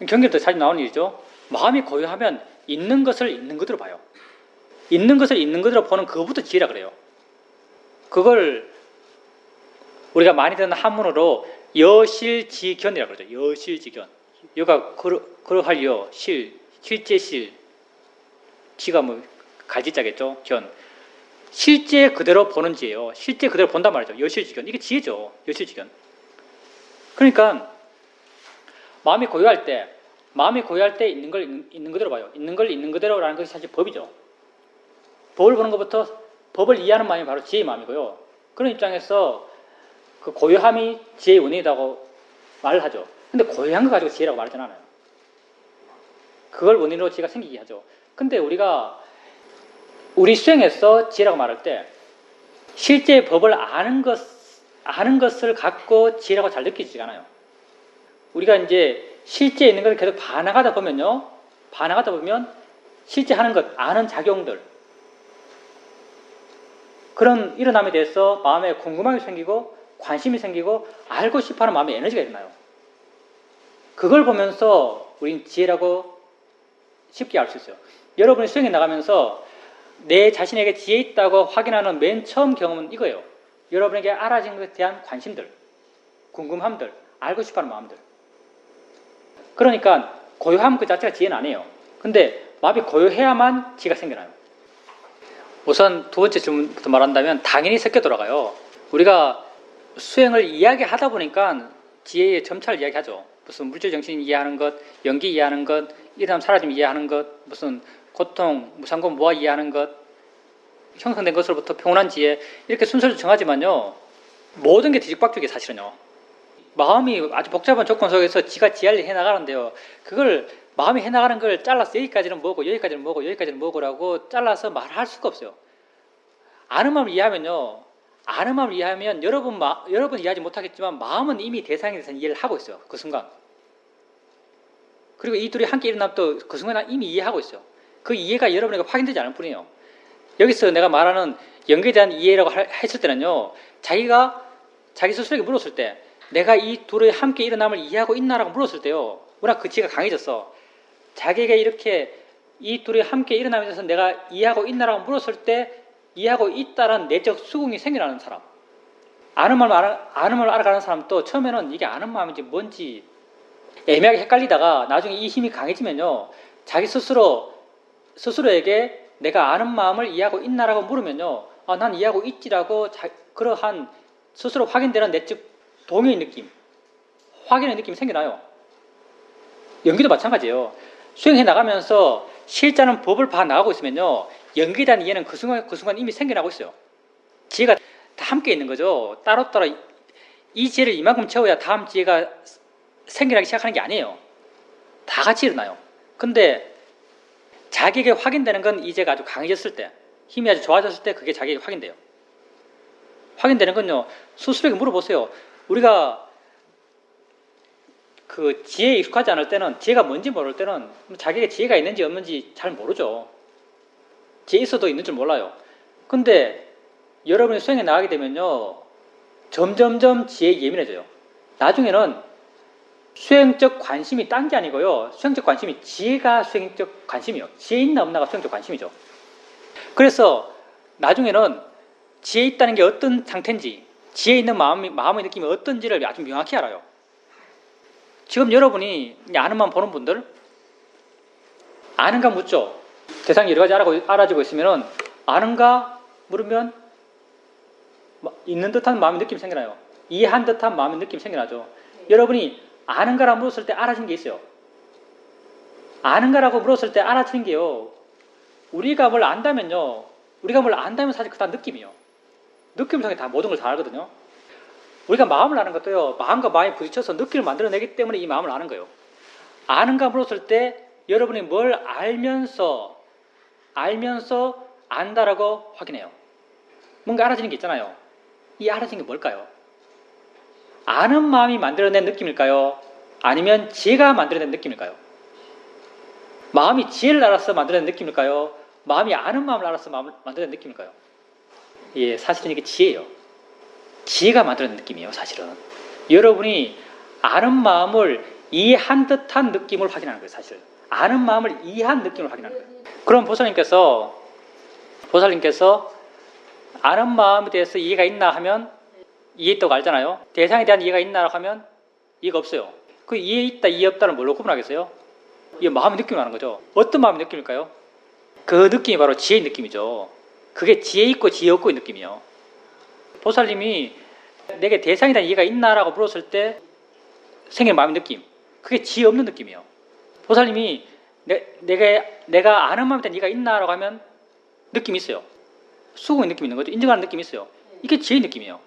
경기도 자주 나오는 일이죠. 마음이 고요하면 있는 것을 있는 그대로 봐요. 있는 것을 있는 그대로 보는 그것부터 지혜라 그래요. 그걸 우리가 많이 듣는 한문으로 여실지견이라고 그러죠. 여실지견. 여가 그러할 여, 실제 실. 지가 갈지자겠죠. 견. 실제 그대로 보는 지예요. 실제 그대로 본단 말이죠. 여실지견. 이게 지혜죠. 여실지견. 그러니까 마음이 고요할 때 있는 걸 있는 그대로 봐요. 있는 걸 있는 그대로라는 것이 사실 법이죠. 법을 보는 것부터 법을 이해하는 마음이 바로 지혜의 마음이고요. 그런 입장에서 그 고요함이 지혜의 원인이라고 말을 하죠. 근데 고요한 거 가지고 지혜라고 말하진 않아요. 그걸 원인으로 지혜가 생기게 하죠. 근데 우리 수행에서 지혜라고 말할 때 실제 법을 아는 것을 갖고 지혜라고 잘 느껴지지 않아요. 우리가 이제 실제 있는 것을 계속 반항하다 보면 실제 하는 것, 아는 작용들 그런 일어남에 대해서 마음에 궁금함이 생기고 관심이 생기고 알고 싶어하는 마음의 에너지가 일어나요. 그걸 보면서 우린 지혜라고 쉽게 알 수 있어요. 여러분이 수행해 나가면서 내 자신에게 지혜 있다고 확인하는 맨 처음 경험은 이거예요. 여러분에게 알아진 것에 대한 관심들, 궁금함들, 알고 싶어하는 마음들. 그러니까 고요함 그 자체가 지혜는 아니에요. 근데 마음이 고요해야만 지혜가 생겨나요. 우선 두 번째 질문부터 말한다면 당연히 섞여 돌아가요. 우리가 수행을 이야기하다 보니까 지혜의 점차를 이야기하죠. 무슨 물질 정신 이해하는 것, 연기 이해하는 것, 일어남 사라짐 이해하는 것, 무슨 고통, 무상고 무아 이해하는 것, 형성된 것으로부터 평온한 지혜, 이렇게 순서를 정하지만요, 모든 게 뒤죽박죽이에요. 사실은요. 마음이 아주 복잡한 조건 속에서 지가 지혜를 해나가는데요, 그걸 마음이 해나가는 걸 잘라서 여기까지는 뭐고 여기까지는 뭐고 여기까지는 뭐고라고 잘라서 말할 수가 없어요. 아는 마음을 이해하면요, 아는 마음을 이해하면 여러분 이해하지 못하겠지만 마음은 이미 대상에 대해서 이해를 하고 있어요. 그 순간. 그리고 이 둘이 함께 일어나면 또 그 순간 이미 이해하고 있어요. 그 이해가 여러분에게 확인되지 않을 뿐이에요. 여기서 내가 말하는 연기에 대한 이해라고 했을 때는요, 자기가 자기 스스로에게 물었을 때 내가 이 둘의 함께 일어남을 이해하고 있나라고 물었을 때요, 워낙 그 지혜가 강해졌어. 자기에게 이렇게 이 둘이 함께 일어남에 대해서 내가 이해하고 있나라고 물었을 때 이해하고 있다라는 내적 수긍이 생겨나는 사람, 아는 마음을 알아가는 사람도 처음에는 이게 아는 마음인지 뭔지 애매하게 헷갈리다가 나중에 이 힘이 강해지면요, 자기 스스로에게 내가 아는 마음을 이해하고 있나라고 물으면요, 아, 난 이해하고 있지라고 그러한 스스로 확인되는 내적 동의의 느낌, 확인의 느낌이 생겨나요. 연기도 마찬가지예요. 수행해 나가면서 실제는 법을 봐 나가고 있으면요, 연기에 대한 이해는 그 순간 이미 생겨나고 있어요. 지혜가 다 함께 있는 거죠. 따로따로 이 지혜를 이만큼 채워야 다음 지혜가 생겨나기 시작하는 게 아니에요. 다 같이 일어나요. 근데 자기에게 확인되는 건 이 지혜가 아주 강해졌을 때, 힘이 아주 좋아졌을 때 그게 자기에게 확인돼요. 확인되는 건요, 스스로에게 물어보세요. 우리가 그 지혜에 익숙하지 않을 때는, 지혜가 뭔지 모를 때는 자기에게 지혜가 있는지 없는지 잘 모르죠. 지혜 있어도 있는 줄 몰라요. 근데 여러분이 수행에 나가게 되면요, 점점점 지혜에 예민해져요. 나중에는 수행적 관심이 딴 게 아니고요, 수행적 관심이 지혜가 수행적 관심이요. 지혜 있나 없나가 수행적 관심이죠. 그래서 나중에는 지혜 있다는 게 어떤 상태인지, 지혜 있는 마음의 느낌이 어떤지를 아주 명확히 알아요. 지금 여러분이 아는 마음 보는 분들, 아는가 묻죠. 대상이 여러 가지 알아지고 있으면 아는가 물으면 있는 듯한 마음의 느낌이 생겨나요. 이해한 듯한 마음의 느낌이 생겨나죠. 여러분이 아는가라고 물었을 때 알아지는 게 있어요. 아는가라고 물었을 때 알아지는 게요, 우리가 뭘 안다면요, 사실 그 다 느낌이에요. 느낌 통해 다 모든 걸 다 알거든요. 우리가 마음을 아는 것도요, 마음과 마음이 부딪혀서 느낌을 만들어내기 때문에 이 마음을 아는 거예요. 아는가 물었을 때 여러분이 뭘 알면서 안다라고 확인해요. 뭔가 알아지는 게 있잖아요. 이 알아지는 게 뭘까요? 아는 마음이 만들어낸 느낌일까요? 아니면 지혜가 만들어낸 느낌일까요? 마음이 지혜를 알아서 만들어낸 느낌일까요? 마음이 아는 마음을 알아서 만들어낸 느낌일까요? 예, 사실은 이게 지혜예요. 지혜가 만들어낸 느낌이에요, 사실은. 여러분이 아는 마음을 이해한 듯한 느낌을 확인하는 거예요, 사실. 아는 마음을 이해한 느낌을 확인하는 거예요. 그럼 보살님께서 아는 마음에 대해서 이해가 있나 하면 이해했다고 알잖아요. 대상에 대한 이해가 있나 하면 이해가 없어요. 그 이해 있다, 이해 없다를 뭘로 구분하겠어요? 이게 마음의 느낌을 아는 거죠. 어떤 마음의 느낌일까요? 그 느낌이 바로 지혜의 느낌이죠. 그게 지혜 있고 지혜 없고의 느낌이에요. 보살님이 내게 대상에 대한 이해가 있나라고 물었을 때 생기는 마음의 느낌, 그게 지혜 없는 느낌이에요. 보살님이 내가 아는 마음에 대한 이해가 있나라고 하면 느낌이 있어요. 수긍의 느낌이 있는 거죠. 인정하는 느낌이 있어요. 이게 지혜의 느낌이에요.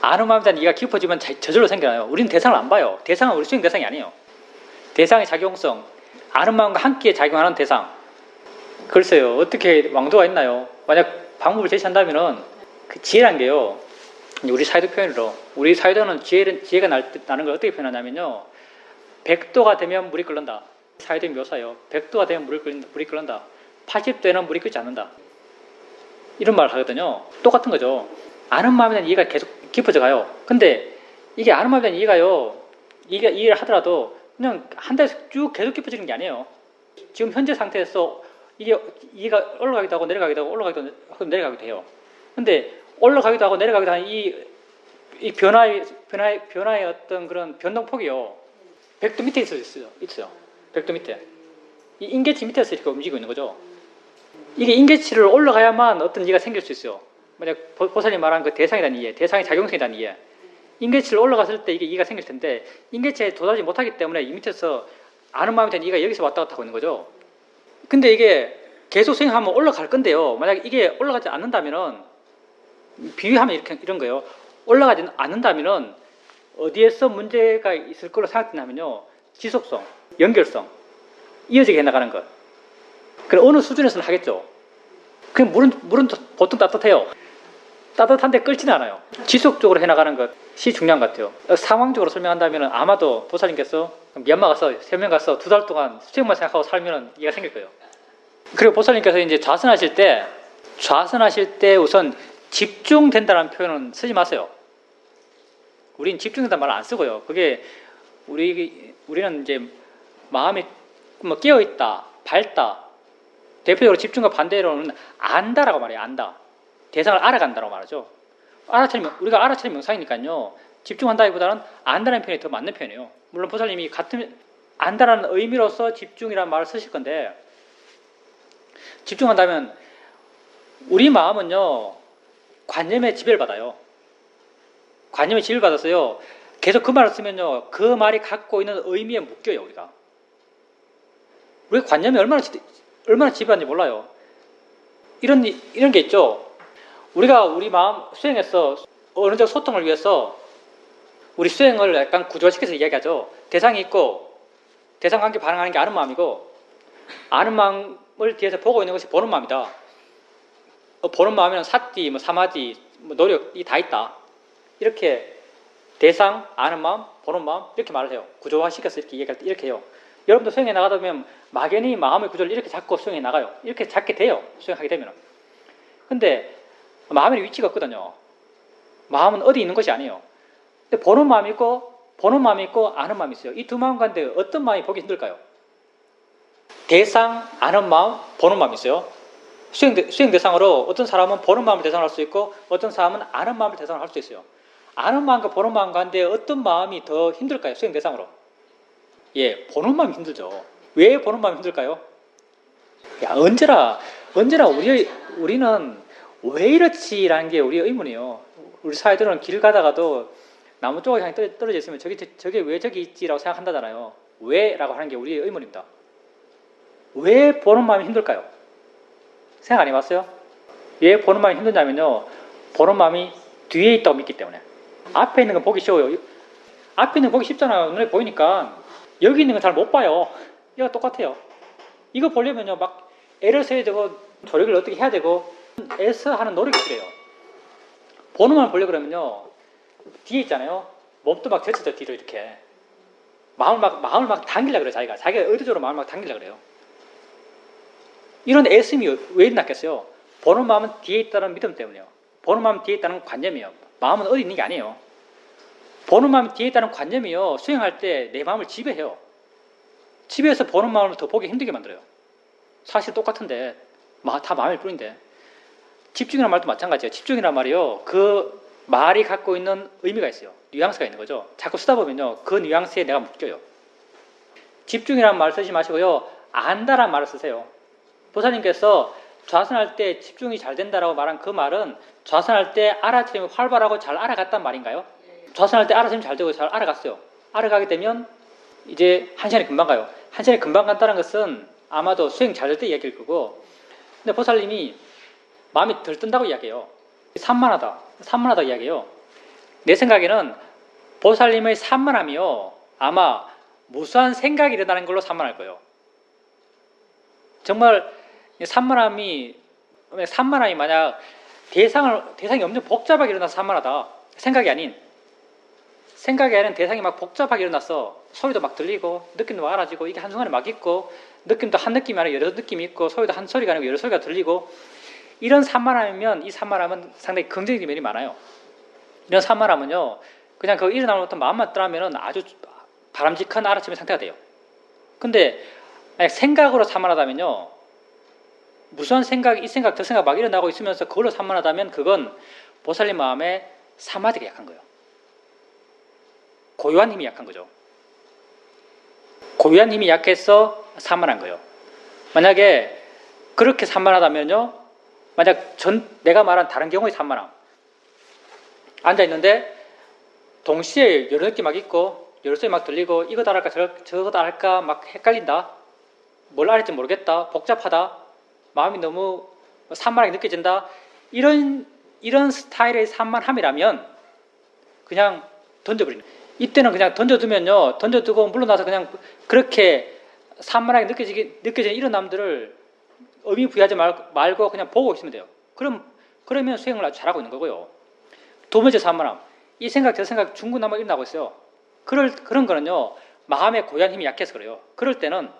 아는 마음에 대한 이해가 깊어지면 저절로 생겨나요. 우리는 대상을 안 봐요. 대상은 우리 수행 대상이 아니에요. 대상의 작용성, 아는 마음과 함께 작용하는 대상. 글쎄요, 어떻게 왕도가 있나요? 만약 방법을 제시한다면은 그 지혜란 게요, 우리 사회도 표현으로, 우리 사회도는 지혜가 나는 걸 어떻게 표현하냐면요, 100도가 되면 물이 끓는다. 사회도의 묘사예요. 100도가 되면 물이 끓는다. 80도에는 물이 끓지 않는다. 이런 말을 하거든요. 똑같은 거죠. 아는 마음에 대한 이해가 계속 깊어져 가요. 근데 이게 아는 마음에 대한 이해가요, 이해를 하더라도 그냥 한 달씩 쭉 계속 깊어지는 게 아니에요. 지금 현재 상태에서 이가 올라가기도 하고 내려가기도 하고 올라가기도 하고 내려가기도 해요. 근데 올라가기도 하고 내려가기도 하는 이 변화의 어떤 그런 변동폭이요. 100도 밑에 있어요. 100도 밑에. 이 인계치 밑에서 이렇게 움직이고 있는 거죠. 이게 인계치를 올라가야만 어떤 이해가 생길 수 있어요. 만약 보살님 말한 그 대상이라는 이해, 대상의 작용성이라는 이해. 인계치를 올라갔을 때 이게 이해가 생길 텐데 인계치에 도달하지 못하기 때문에 이 밑에서 아는 마음이 된 이해가 여기서 왔다 갔다 하고 있는 거죠. 근데 이게 계속 수행하면 올라갈 건데요. 만약 이게 올라가지 않는다면은 비유하면 이런 거예요. 올라가지 않는다면은 어디에서 문제가 있을 걸로 생각되냐면요. 지속성, 연결성, 이어지게 해나가는 것. 그럼 어느 수준에서는 하겠죠. 그냥 물은 보통 따뜻해요. 따뜻한데 끓지는 않아요. 지속적으로 해나가는 것이 중요한 것 같아요. 상황적으로 설명한다면 아마도 보살님께서 미얀마 가서 3명 가서 2달 동안 수행만 생각하고 살면 이해가 생길 거예요. 그리고 보살님께서 이제 좌선하실 때 우선 집중된다는 표현은 쓰지 마세요. 우린 집중된다는 말을 안 쓰고요. 그게 우리는 이제 마음이 뭐 깨어있다, 밝다. 대표적으로 집중과 반대로는 안다라고 말해요. 안다. 대상을 알아간다라고 말하죠. 우리가 알아차림 명상이니까요. 집중한다기보다는 안다라는 표현이 더 맞는 표현이에요. 물론 보살님이 같은 안다라는 의미로서 집중이라는 말을 쓰실 건데 집중한다면 우리 마음은요. 관념에 지배를 받아요. 관념에 지배를 받아서요. 계속 그 말을 쓰면요. 그 말이 갖고 있는 의미에 묶여요. 우리가 관념이 얼마나 지배하는지 몰라요. 이런 게 있죠. 우리가 우리 마음 수행에서 어느 정도 소통을 위해서 우리 수행을 약간 구조화시켜서 이야기하죠. 대상이 있고 대상과 함께 반응하는 게 아는 마음이고 아는 마음을 뒤에서 보고 있는 것이 보는 마음이다. 보는 마음에는 사띠, 사마디, 노력이 다 있다. 이렇게 대상, 아는 마음, 보는 마음 이렇게 말을 해요. 구조화시켜서 이렇게 이야기할 때 이렇게 해요. 여러분도 수행에 나가다 보면 막연히 마음의 구조를 이렇게 잡고 수행에 나가요. 이렇게 잡게 돼요. 수행하게 되면. 근데 마음의 위치가 없거든요. 마음은 어디 있는 것이 아니에요. 근데 보는 마음이 있고 아는 마음이 있어요. 이 두 마음 가운데 어떤 마음이 보기 힘들까요? 대상, 아는 마음, 보는 마음이 있어요. 수행 대상으로 어떤 사람은 보는 마음을 대상으로 할 수 있고 어떤 사람은 아는 마음을 대상으로 할 수 있어요. 아는 마음과 보는 마음 가운데 어떤 마음이 더 힘들까요? 수행 대상으로. 예, 보는 마음이 힘들죠. 왜 보는 마음이 힘들까요? 언제나 우리는 왜 이렇지라는 게 우리의 의문이에요. 우리 사회들은 길 가다가도 나무 조각이 향이 떨어져 있으면 저게 왜 저기 있지라고 생각한다잖아요. 왜라고 하는 게 우리의 의문입니다. 왜 보는 마음이 힘들까요? 생각 안 해봤어요? 왜 보는 마음이 힘드냐면요. 보는 마음이 뒤에 있다고 믿기 때문에. 앞에 있는 건 보기 쉬워요. 앞에 있는 건 보기 쉽잖아요. 눈에 보이니까. 여기 있는 건 잘 못 봐요. 이거 똑같아요. 이거 보려면요. 막 애를 써야 되고 조력을 어떻게 해야 되고 애써 하는 노력이 필요해요. 보는 마음을 보려고 그러면요. 뒤에 있잖아요. 몸도 막 젖혀져 뒤로 이렇게. 마음을 막 당기려고 그래요. 자기가 의도적으로 마음을 막 당기려고 그래요. 이런 애씀이 왜 났겠어요? 보는 마음은 뒤에 있다는 믿음 때문이에요. 보는 마음은 뒤에 있다는 관념이에요. 마음은 어디 있는 게 아니에요. 보는 마음이 뒤에 있다는 관념이요. 수행할 때 내 마음을 지배해요. 지배해서 보는 마음을 더 보기 힘들게 만들어요. 사실 똑같은데 다 마음일 뿐인데. 집중이라는 말도 마찬가지예요. 집중이라는 말이요. 그 말이 갖고 있는 의미가 있어요. 뉘앙스가 있는 거죠. 자꾸 쓰다 보면요. 그 뉘앙스에 내가 묶여요. 집중이라는 말 쓰지 마시고요. 안다라는 말을 쓰세요. 보살님께서 좌선할 때 집중이 잘 된다라고 말한 그 말은 좌선할 때 알아차림이 활발하고 잘 알아갔단 말인가요? 좌선할 때 알아차림이 잘 되고 잘 알아갔어요. 알아가게 되면 이제 한 시간이 금방 가요. 한 시간이 금방 간다는 것은 아마도 수행 잘 될 때 이야기일 거고 근데 보살님이 마음이 들뜬다고 이야기해요. 산만하다 이야기해요. 내 생각에는 보살님의 산만함이요. 아마 무수한 생각이 일어나는 걸로 산만할 거예요. 정말 산만함이 만약 대상이 엄청 복잡하게 일어나서 산만하다. 생각이 아닌 대상이 막 복잡하게 일어나서 소리도 막 들리고 느낌도 막 알아지고 이게 한순간에 막 있고 느낌도 한 느낌이 아니고 여러 느낌이 있고 소리도 한 소리가 아니고 여러 소리가 들리고 이런 산만함이면 이 산만함은 상당히 긍정적인 면이 많아요. 이런 산만함은요. 그냥 일어나는 어떤 마음만 떠나면 아주 바람직한 알아차림의 상태가 돼요. 근데 만약 생각으로 산만하다면요. 무슨 생각, 이 생각, 저 생각 막 일어나고 있으면서 그걸로 산만하다면 그건 보살님 마음에 사마디가 약한 거예요. 고유한 힘이 약한 거죠. 고유한 힘이 약해서 산만한 거예요. 만약에 그렇게 산만하다면요. 만약 내가 말한 다른 경우의 산만함. 앉아있는데 동시에 여러 느낌 막 있고 여러 소리 막 들리고 이거 달할까 저거 달할까 막 헷갈린다. 뭘 알지 모르겠다. 복잡하다. 마음이 너무 산만하게 느껴진다. 이런 스타일의 산만함이라면 그냥 던져버리는. 이때는 그냥 던져두면요. 던져두고 물러나서 그냥 그렇게 산만하게 느껴지는 이런 남들을 의미 부여하지 말고 그냥 보고 있으면 돼요. 그러면 수행을 아주 잘하고 있는 거고요. 두 번째 산만함. 이 생각 저 생각 중구난방 일어나고 있어요. 그런 거는요. 마음의 고유한 힘이 약해서 그래요. 그럴 때는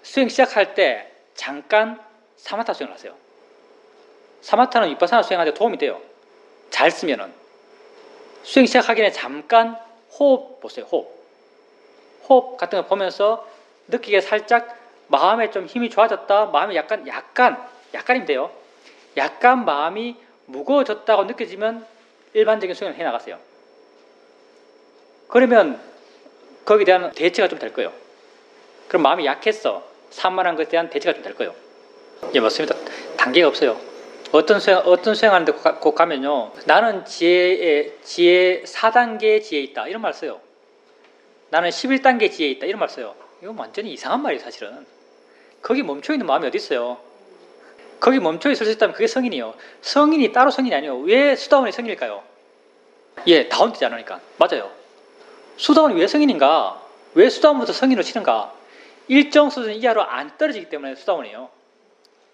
수행 시작할 때 잠깐 사마타 수행을 하세요. 사마타는 위파사나 수행하는데 도움이 돼요. 잘 쓰면은. 수행 시작하기 전에 잠깐 호흡 보세요. 호흡 같은 거 보면서 느끼게 살짝 마음에 좀 힘이 좋아졌다. 마음이 약간이면 돼요. 약간 마음이 무거워졌다고 느껴지면 일반적인 수행을 해나가세요. 그러면 거기에 대한 대처가 좀 될 거예요. 그럼 마음이 약했어. 산만한 것에 대한 대처가 좀 될 거예요. 예, 맞습니다. 단계가 없어요. 어떤 수행하는데 꼭 가면요. 나는 지혜 4단계 지혜에 있다. 이런 말 써요. 나는 11단계 지혜에 있다. 이런 말 써요. 이거 완전히 이상한 말이에요, 사실은. 거기 멈춰있는 마음이 어디 있어요? 거기 멈춰있을 수 있다면 그게 성인이요. 성인이 따로 성인이 아니에요. 왜 수다원이 성인일까요? 예, 다운되지 않으니까. 맞아요. 수다원이 왜 성인인가? 왜 수다원부터 성인으로 치는가? 일정 수준 이하로 안 떨어지기 때문에 수다원이에요.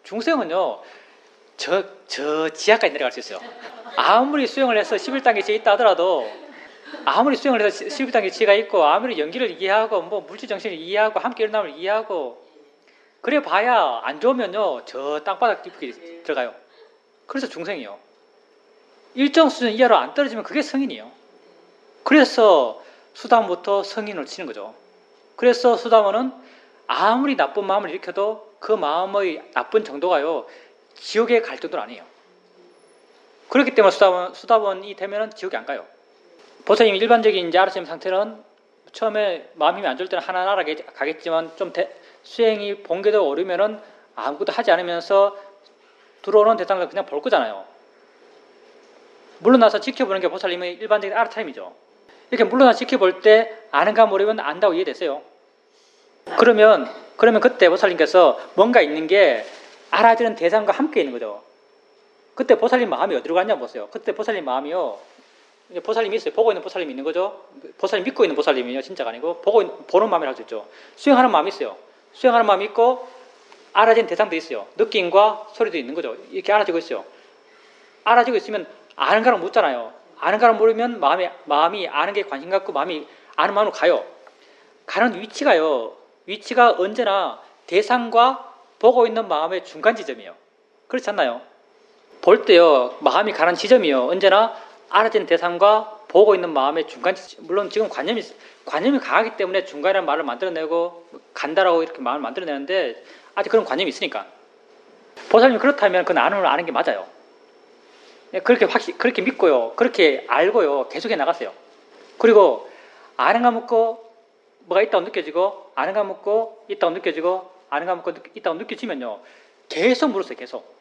중생은요. 저 지하까지 내려갈 수 있어요. 아무리 수행을 해서 11단계 지혜 있다 하더라도 아무리 수행을 해서 11단계 지혜가 있고 아무리 연기를 이해하고 뭐 물질 정신을 이해하고 함께 일어남을 이해하고 그래 봐야 안 좋으면요. 저 땅바닥 깊게 들어가요. 그래서 중생이요. 일정 수준 이하로 안 떨어지면 그게 성인이에요. 그래서 수다원부터 성인을 치는 거죠. 그래서 수다원은 아무리 나쁜 마음을 일으켜도 그 마음의 나쁜 정도가요. 지옥에 갈 정도는 아니에요. 그렇기 때문에 수다원이 되면 지옥에 안 가요. 보살님이 일반적인 이제 아르침 상태는 처음에 마음이 안 좋을 때는 하나하나 가겠지만 좀 수행이 본궤도 오르면은 아무것도 하지 않으면서 들어오는 대상을 그냥 볼 거잖아요. 물러나서 지켜보는 게 보살님의 일반적인 아르타임이죠. 이렇게 물러나서 지켜볼 때 아는가 모르면 안다고 이해됐어요. 그러면 그때 보살님께서 뭔가 있는 게 알아지는 대상과 함께 있는 거죠. 그때 보살님 마음이 어디로 갔냐 보세요. 그때 보살님 마음이요. 보살님이 있어요. 보고 있는 보살님이 있는 거죠. 보살님 믿고 있는 보살님이요. 진짜가 아니고 보는 마음이라고 할 수 있죠. 수행하는 마음이 있어요. 수행하는 마음이 있고 알아지는 대상도 있어요. 느낌과 소리도 있는 거죠. 이렇게 알아지고 있어요. 알아지고 있으면 아는가를 묻잖아요. 아는가를 물으면 마음이 아는 게 관심 갖고 마음이 아는 마음으로 가요. 가는 위치가 언제나 대상과 보고 있는 마음의 중간 지점이에요. 그렇지 않나요? 볼 때요. 마음이 가는 지점이요. 언제나 알아지는 대상과 보고 있는 마음의 중간 지점. 물론 지금 관념이 강하기 때문에 중간이라는 말을 만들어내고 간다라고 이렇게 마음을 만들어내는데 아직 그런 관념이 있으니까. 보살님이 그렇다면 그 나눔을 아는 게 맞아요. 그렇게 믿고요. 그렇게 알고요. 계속해 나갔어요. 그리고 아는가 묻고 뭐가 있다고 느껴지고 아는가 묻고 있다고 느껴지고 아는가 묻고 있다고 느껴지면요. 계속 물었어요. 계속.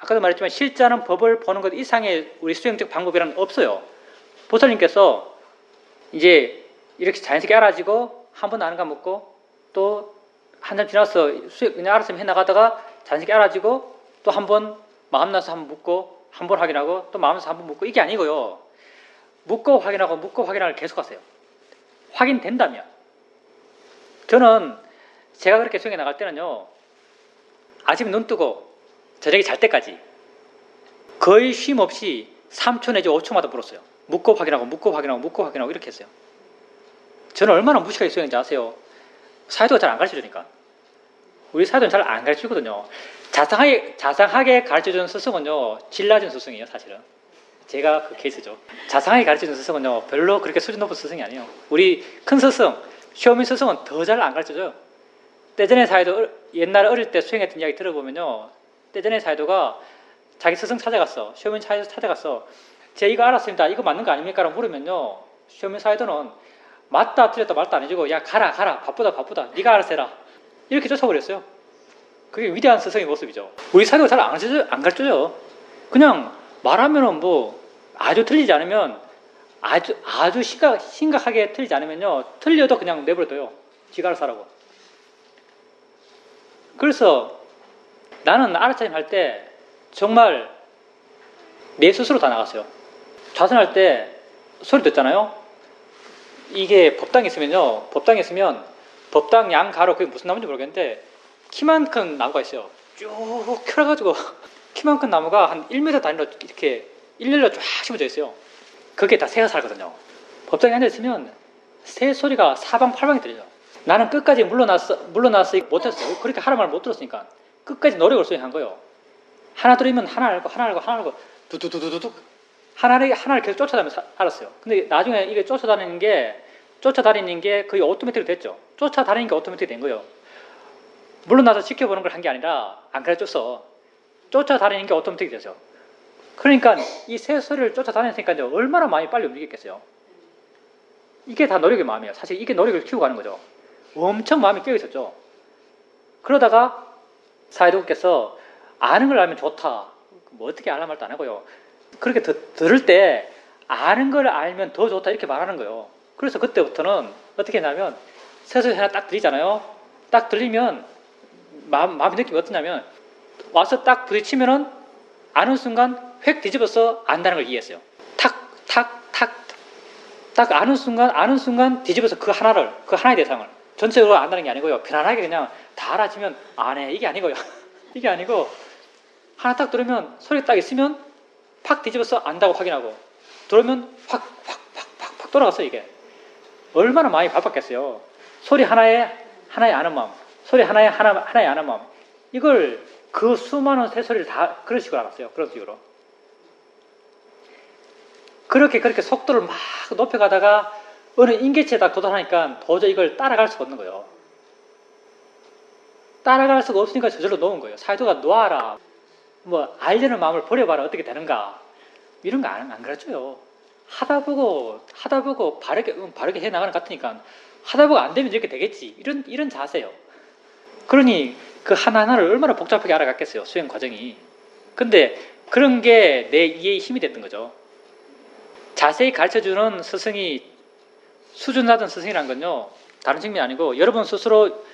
아까도 말했지만 실자는 법을 보는 것 이상의 우리 수행적 방법이란 없어요. 보살님께서 이제 이렇게 자연스럽게 알아지고 한 번 아는가 묻고 또 한참 지나서 그냥 알았으면 해나가다가 자연스럽게 알아지고 또 한 번 마음나서 한 번 묻고 한 번 확인하고 또 마음나서 한 번 묻고 이게 아니고요. 묻고 확인하고 계속 하세요. 확인된다면. 저는 제가 그렇게 수행해 나갈 때는요. 아침에 눈 뜨고 저녁에 잘 때까지 거의 쉼 없이 3초 내지 5초마다 물었어요. 묻고 확인하고 이렇게 했어요. 저는 얼마나 무식하게 수행인지 아세요? 사회도가 잘 안 가르쳐주니까. 우리 사회도는 잘 안 가르쳐주거든요. 자상하게 가르쳐주는 스승은요. 질 낮은 스승이에요. 사실은. 제가 그 케이스죠. 자상하게 가르쳐주는 스승은요. 별로 그렇게 수준 높은 스승이 아니에요. 우리 큰 스승, 시험인 스승은 더 잘 안 가르쳐줘요. 떼전의 사회도 옛날 어릴 때 수행했던 이야기 들어보면요. 떼전의 사회도가 자기 스승 찾아갔어. 시험인 사회도 찾아갔어. 제 이거 알았습니다. 이거 맞는 거 아닙니까? 라고 물으면요. 시험인 사회도는 맞다 틀렸다 말도 안 해주고 야 가라 바쁘다 네가 알아서 해라. 이렇게 쫓아버렸어요. 그게 위대한 스승의 모습이죠. 우리 사회가 잘 안 가르쳐줘요. 그냥 말하면은 뭐 아주 틀리지 않으면 아주 심각하게 틀리지 않으면요. 틀려도 그냥 내버려둬요. 지가 알아서 하라고. 그래서 나는 알아차림 할 때 정말 내 스스로 다 나갔어요. 좌선할 때 소리 듣잖아요. 이게 법당에 있으면 법당 양 가로 그게 무슨 나무인지 모르겠는데 키만큼 나무가 있어요. 쭉 켜가지고 키만큼 나무가 한 1m 단위로 이렇게 일렬로 쫙 심어져 있어요. 그게 다 새가 살거든요. 법당에 앉아있으면 새 소리가 사방팔방에 들려요. 나는 끝까지 물러나서 못했어요. 그렇게 하라 말 못 들었으니까 끝까지 노력을 수행한 거예요. 하나 들으면 하나 알고 두두두두둑 하나를 계속 쫓아다니면서 알았어요. 근데 나중에 이게 쫓아다니는 게 거의 오토매틱으로 됐죠. 쫓아다니는 게 오토매틱이 된 거예요. 물러나서 지켜보는 걸 한 게 아니라 안 가르쳤어. 쫓아다니는 게 오토매틱이 됐어요. 그러니까 이 새 소리를 쫓아다녔으니까 얼마나 마음이 빨리 움직였겠어요. 이게 다 노력의 마음이에요. 사실 이게 노력을 키우고 가는 거죠. 엄청 마음이 깨어 있었죠. 그러다가 사회도께서 아는 걸 알면 좋다. 뭐 어떻게 알란 말도 안 하고요. 그렇게 들을 때 아는 걸 알면 더 좋다 이렇게 말하는 거예요. 그래서 그때부터는 어떻게 했냐면 새소리 하나 딱 들리잖아요. 딱 들리면 마음의 느낌이 어떠냐면 와서 딱 부딪히면은 아는 순간 획 뒤집어서 안다는 걸 이해했어요. 딱 아는 순간 뒤집어서 그 하나의 대상을 전체적으로 안다는 게 아니고요. 편안하게 그냥 다 알아지면 안 해. 이게 아니고요. 이게 아니고 하나 딱 들으면 소리 딱 있으면 팍 뒤집어서 안다고 확인하고 들으면 확 돌아갔어요. 이게 얼마나 마음이 바빴겠어요. 소리 하나에 아는 마음, 소리 하나에 아는 마음. 이걸 그 수많은 새소리를 다 그런 식으로 알았어요. 그런 식으로. 그렇게 속도를 막 높여가다가 어느 인계치에 딱 도달하니까 도저히 이걸 따라갈 수가 없는 거예요. 따라갈 수가 없으니까 저절로 놓은 거예요. 사회도가 놓아라. 뭐 알려는 마음을 버려봐라. 어떻게 되는가. 이런 거 안 가르쳐요. 하다 보고 바르게 해나가는 것 같으니까 하다 보고 안 되면 이렇게 되겠지. 이런 자세요. 그러니 그 하나하나를 얼마나 복잡하게 알아갔겠어요. 수행 과정이. 근데 그런 게 내 이해의 힘이 됐던 거죠. 자세히 가르쳐주는 스승이 수준 낮은 스승이란 건요. 다른 측면이 아니고 여러분 스스로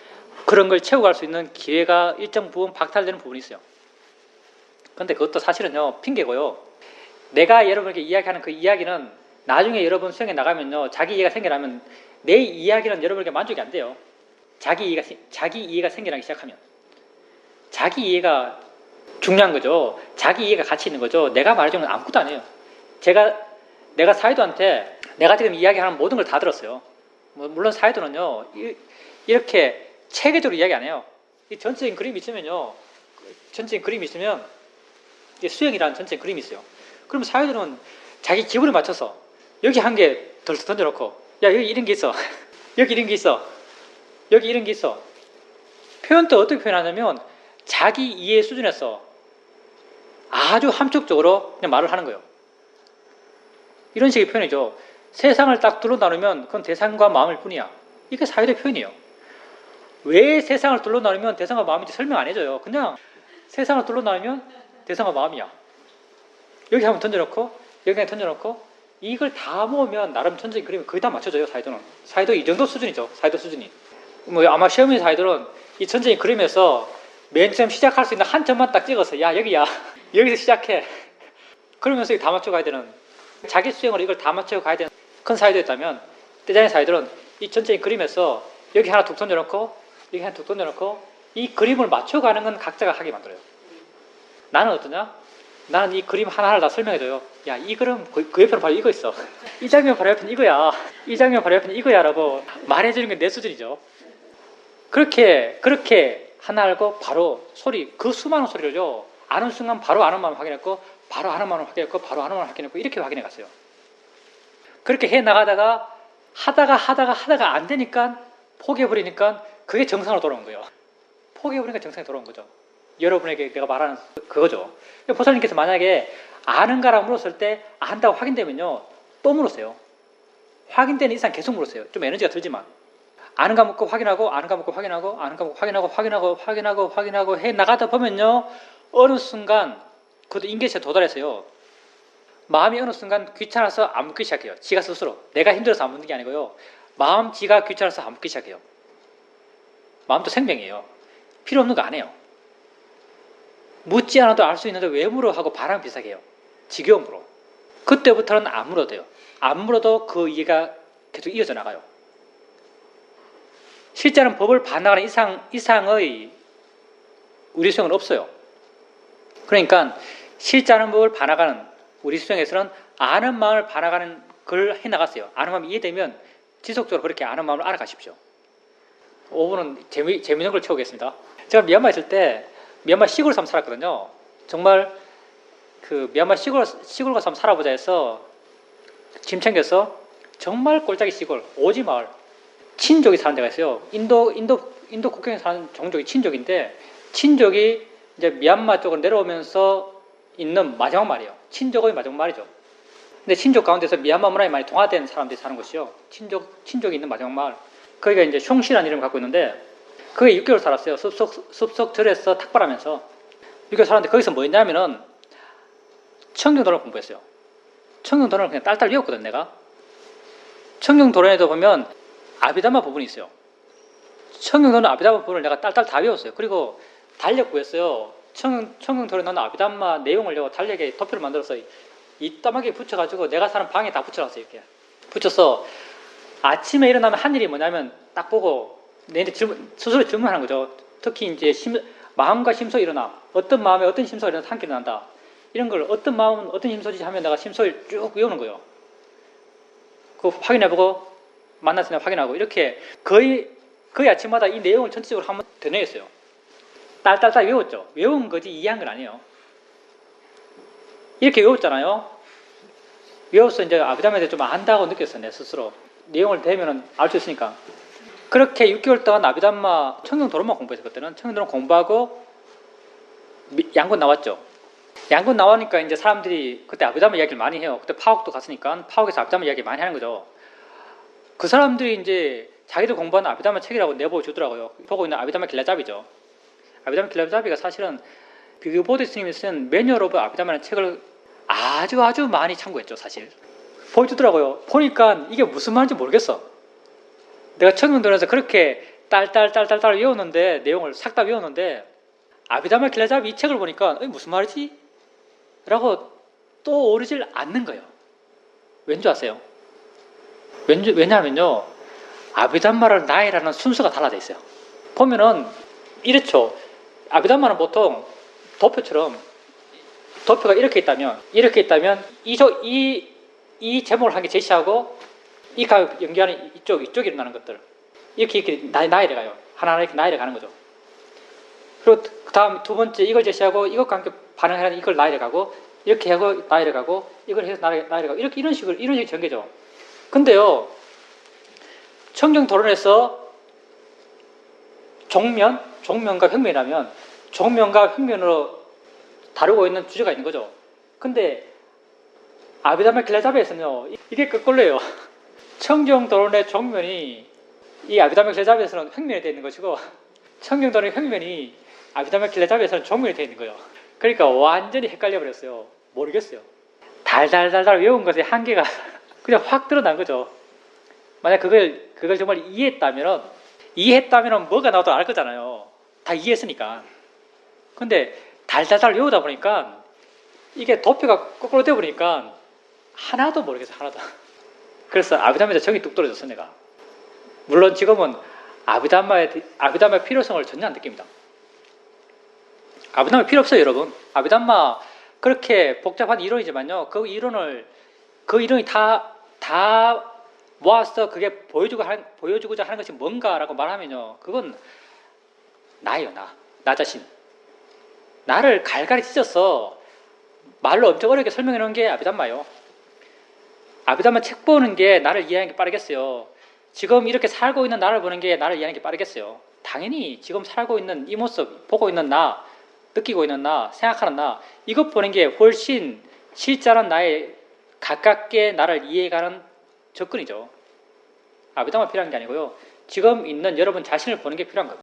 그런 걸 채워갈 수 있는 기회가 일정 부분 박탈되는 부분이 있어요. 근데 그것도 사실은요. 핑계고요. 내가 여러분에게 이야기하는 그 이야기는 나중에 여러분 수행에 나가면요. 자기 이해가 생겨나면 내 이야기는 여러분에게 만족이 안 돼요. 자기 이해가 생겨나기 시작하면. 자기 이해가 중요한 거죠. 자기 이해가 가치 있는 거죠. 내가 말해주는 건 아무것도 아니에요. 내가 사이도한테 내가 지금 이야기하는 모든 걸 다 들었어요. 물론 사이도는요. 이렇게 체계적으로 이야기 안 해요. 이 전체적인 그림이 있으면요. 수행이라는 전체적인 그림이 있어요. 그럼 사이도는 자기 기분에 맞춰서 여기 한 개 덜 던져놓고 야 여기 이런 게 있어. 여기 이런 게 있어. 여기 이런 게 있어. 표현도 어떻게 표현하냐면 자기 이해 수준에서 아주 함축적으로 그냥 말을 하는 거예요. 이런 식의 표현이죠. 세상을 딱 둘러 나누면 그건 대상과 마음일 뿐이야. 이게 사회적 표현이에요. 왜 세상을 둘러 나누면 대상과 마음인지 설명 안 해줘요. 그냥 세상을 둘러 나누면 대상과 마음이야. 여기 한번 던져놓고 여기 던져놓고 이걸 다 모으면 나름 전적인 그림을 거의 다 맞춰줘요. 사이도는. 사이도 이 정도 수준이죠. 사이도 수준이. 아마 시험인 사이들은 이 전적인 그림에서 맨 처음 시작할 수 있는 한 점만 딱 찍어서 야 여기야. 여기서 시작해. 그러면서 다 맞춰가야 되는 자기 수행으로 이걸 다 맞춰가야 되는 큰 사이도였다면 떼자의 사이들은 이 전체의 그림에서 여기 하나 툭 던져놓고 여기 하나 툭 던져놓고 이 그림을 맞춰가는 건 각자가 하게 만들어요. 나는 어떠냐? 나는 이 그림 하나하나 다 설명해줘요. 야, 이 그림 그 옆에는 바로 이거 있어. 이 장면 바로 옆에는 이거야. 이 장면 바로 옆에는 이거야 라고 말해주는 게 내 수준이죠. 그렇게 하나 알고 바로 그 수많은 소리를요. 아는 순간 바로 아는 마음을 확인했고 바로 아는 마음을 확인했고 바로 아는 마음을 확인했고 이렇게 확인해 갔어요. 그렇게 해 나가다가 하다가 안 되니까 포기해버리니까 그게 정상으로 돌아온 거예요. 포기해버리니까 정상에 돌아온 거죠. 여러분에게 내가 말하는 그거죠. 보살님께서 만약에 아는가라고 물었을 때 안다고 확인되면요, 또 물었어요. 확인되는 이상 계속 물었어요. 좀 에너지가 들지만. 아는가 묻고 확인하고, 아는가 묻고 확인하고, 아는가 묻고 확인하고 해 나가다 보면요, 어느 순간, 그것도 인계시에 도달해서요, 마음이 어느 순간 귀찮아서 안 묻기 시작해요. 지가 스스로. 내가 힘들어서 안 묻는 게 아니고요. 마음 지가 귀찮아서 안 묻기 시작해요. 마음도 생명이에요. 필요 없는 거 안 해요. 묻지 않아도 알 수 있는데 왜 물어 하고 바람 비슷하게 해요. 지겨움으로. 그때부터는 안 물어도 돼요. 안 물어도 그 이해가 계속 이어져 나가요. 실제는 법을 반나가는 이상의 우리 수행은 없어요. 그러니까 실제는 법을 반나가는 우리 수행에서는 아는 마음을 반나가는 걸 해나갔어요. 아는 마음이 이해되면 지속적으로 그렇게 아는 마음을 알아가십시오. 5분은 재미있는 걸 채우겠습니다. 제가 미얀마에 있을 때 미얀마 시골 사람 살았거든요. 정말 그 미얀마 시골 가서 한번 살아보자 해서 짐 챙겨서 정말 꼴짝이 시골 오지 마을 친족이 사는 데가 있어요. 인도 국경에 사는 종족이 친족인데 친족이 이제 미얀마 쪽으로 내려오면서 있는 마지막 말이에요. 친족의 마지막 말이죠. 근데 친족 가운데서 미얀마 문화에 많이 동화된 사람들이 사는 곳이요. 친족이 있는 마지막 마을. 거기가 이제 숑시라는 이름을 갖고 있는데 거기 6개월 살았어요. 숲속 들에서 탁발하면서 6개월 살았는데 거기서 뭐 했냐면은 청정도론을 공부했어요. 청정도론을 그냥 딸딸 외웠거든 내가. 청정도론에도 보면 아비담마 부분이 있어요. 청정도론 아비담마 부분을 내가 딸딸 다 외웠어요. 그리고 달력 구했어요. 청정도론에 나오는 아비담마 내용을 내가 달력에 도표를 만들어서 이따하게 붙여가지고 내가 사는 방에 다 붙여놨어요. 이렇게 붙여서 아침에 일어나면 한 일이 뭐냐면 딱 보고 내한테 스스로 질문하는 거죠. 특히 이제 마음과 심소 일어나 어떤 마음에 어떤 심소가 일어나서 한 끼 일어난다. 이런 걸 어떤 마음은 어떤 심소지 하면 내가 심소를 쭉 외우는 거예요. 그거 확인해보고 만났을 때 확인하고 이렇게 거의 아침마다 이 내용을 전체적으로 한번 되뇌었어요. 딸딸딸 외웠죠. 외운 거지 이해한 건 아니에요. 이렇게 외웠잖아요. 외워서 이제 아비담에 대해 좀 안다고 느꼈어요. 내 스스로. 내용을 대면 알 수 있으니까. 그렇게 6개월 동안 아비담마 청정도론만 공부했어요. 그때는 청정도론 공부하고 양군 나왔죠. 양군 나오니까 이제 사람들이 그때 아비담마 이야기를 많이 해요. 그때 파옥도 갔으니까 파옥에서 아비담마 이야기 많이 하는 거죠. 그 사람들이 이제 자기들 공부하는 아비담마 책이라고 내보여주더라고요. 보고 있는 아비담마 길라잡이죠. 아비담마 길라잡이가 사실은 비교보드 스님이 쓴 매뉴얼 오브 아비담마라는 책을 아주 많이 참고했죠. 사실 보여주더라고요. 보니까 이게 무슨 말인지 모르겠어. 내가 청정도론에서 그렇게 딸딸 외웠는데 내용을 싹 다 외웠는데 아비담마 길라잡이 이 책을 보니까 무슨 말이지? 라고 또 오르질 않는 거예요. 왠지 아세요? 왜냐하면요 아비담마를 나이라는 순서가 달라져 있어요. 보면은 이렇죠. 아비담마는 보통 도표처럼 도표가 이렇게 있다면 이 제목을 한 개 제시하고 이 가 연결하는 이쪽에 일어나는 것들 이렇게 나열해 가요. 하나하나 이렇게 나열해 가는 거죠. 그리고 다음 두 번째 이걸 제시하고 이것과 함께 반응하는 이걸 나열해 가고 이렇게 하고 나열해 가고 이걸 해서 나열해 가고 이런 식으로 전개죠. 근데요 청정도론에서 종면과 평면이라면 종면과 평면으로 다루고 있는 주제가 있는 거죠. 근데 아비담마 길라잡이에서는요 이게 거꾸로예요. 청정도론의 종면이 이 아비담마 길라잡이에서는 평면이 되어 있는 것이고 청정도론의 평면이 아비담마 길라잡이에서는 종면이 되어 있는 거예요. 그러니까 완전히 헷갈려 버렸어요. 모르겠어요. 달달달달 외운 것의 한계가 그냥 확 드러난 거죠. 만약 그걸 정말 이해했다면 뭐가 나와도 알 거잖아요. 다 이해했으니까. 근데 달달달 외우다 보니까 이게 도표가 거꾸로 되어 보니까 하나도 모르겠어요. 하나도. 그래서 아비담마에서 정이 뚝 떨어졌어 내가. 물론 지금은 아비담마의 필요성을 전혀 안 느낍니다. 아비담마 필요 없어요 여러분. 아비담마 그렇게 복잡한 이론이지만요 그 이론이 다 모아서 그게 보여주고자 하는 것이 뭔가라고 말하면요 그건 나예요. 나 자신. 나를 갈갈이 찢어서 말로 엄청 어렵게 설명해 놓은 게 아비담마예요. 아비담마 책 보는 게 나를 이해하는 게 빠르겠어요. 지금 이렇게 살고 있는 나를 보는 게 나를 이해하는 게 빠르겠어요? 당연히 지금 살고 있는 이 모습, 보고 있는 나, 느끼고 있는 나, 생각하는 나, 이것 보는 게 훨씬 실제는 나의 가깝게 나를 이해가는 접근이죠. 아비담이 필요한 게 아니고요. 지금 있는 여러분 자신을 보는 게 필요한 거예요.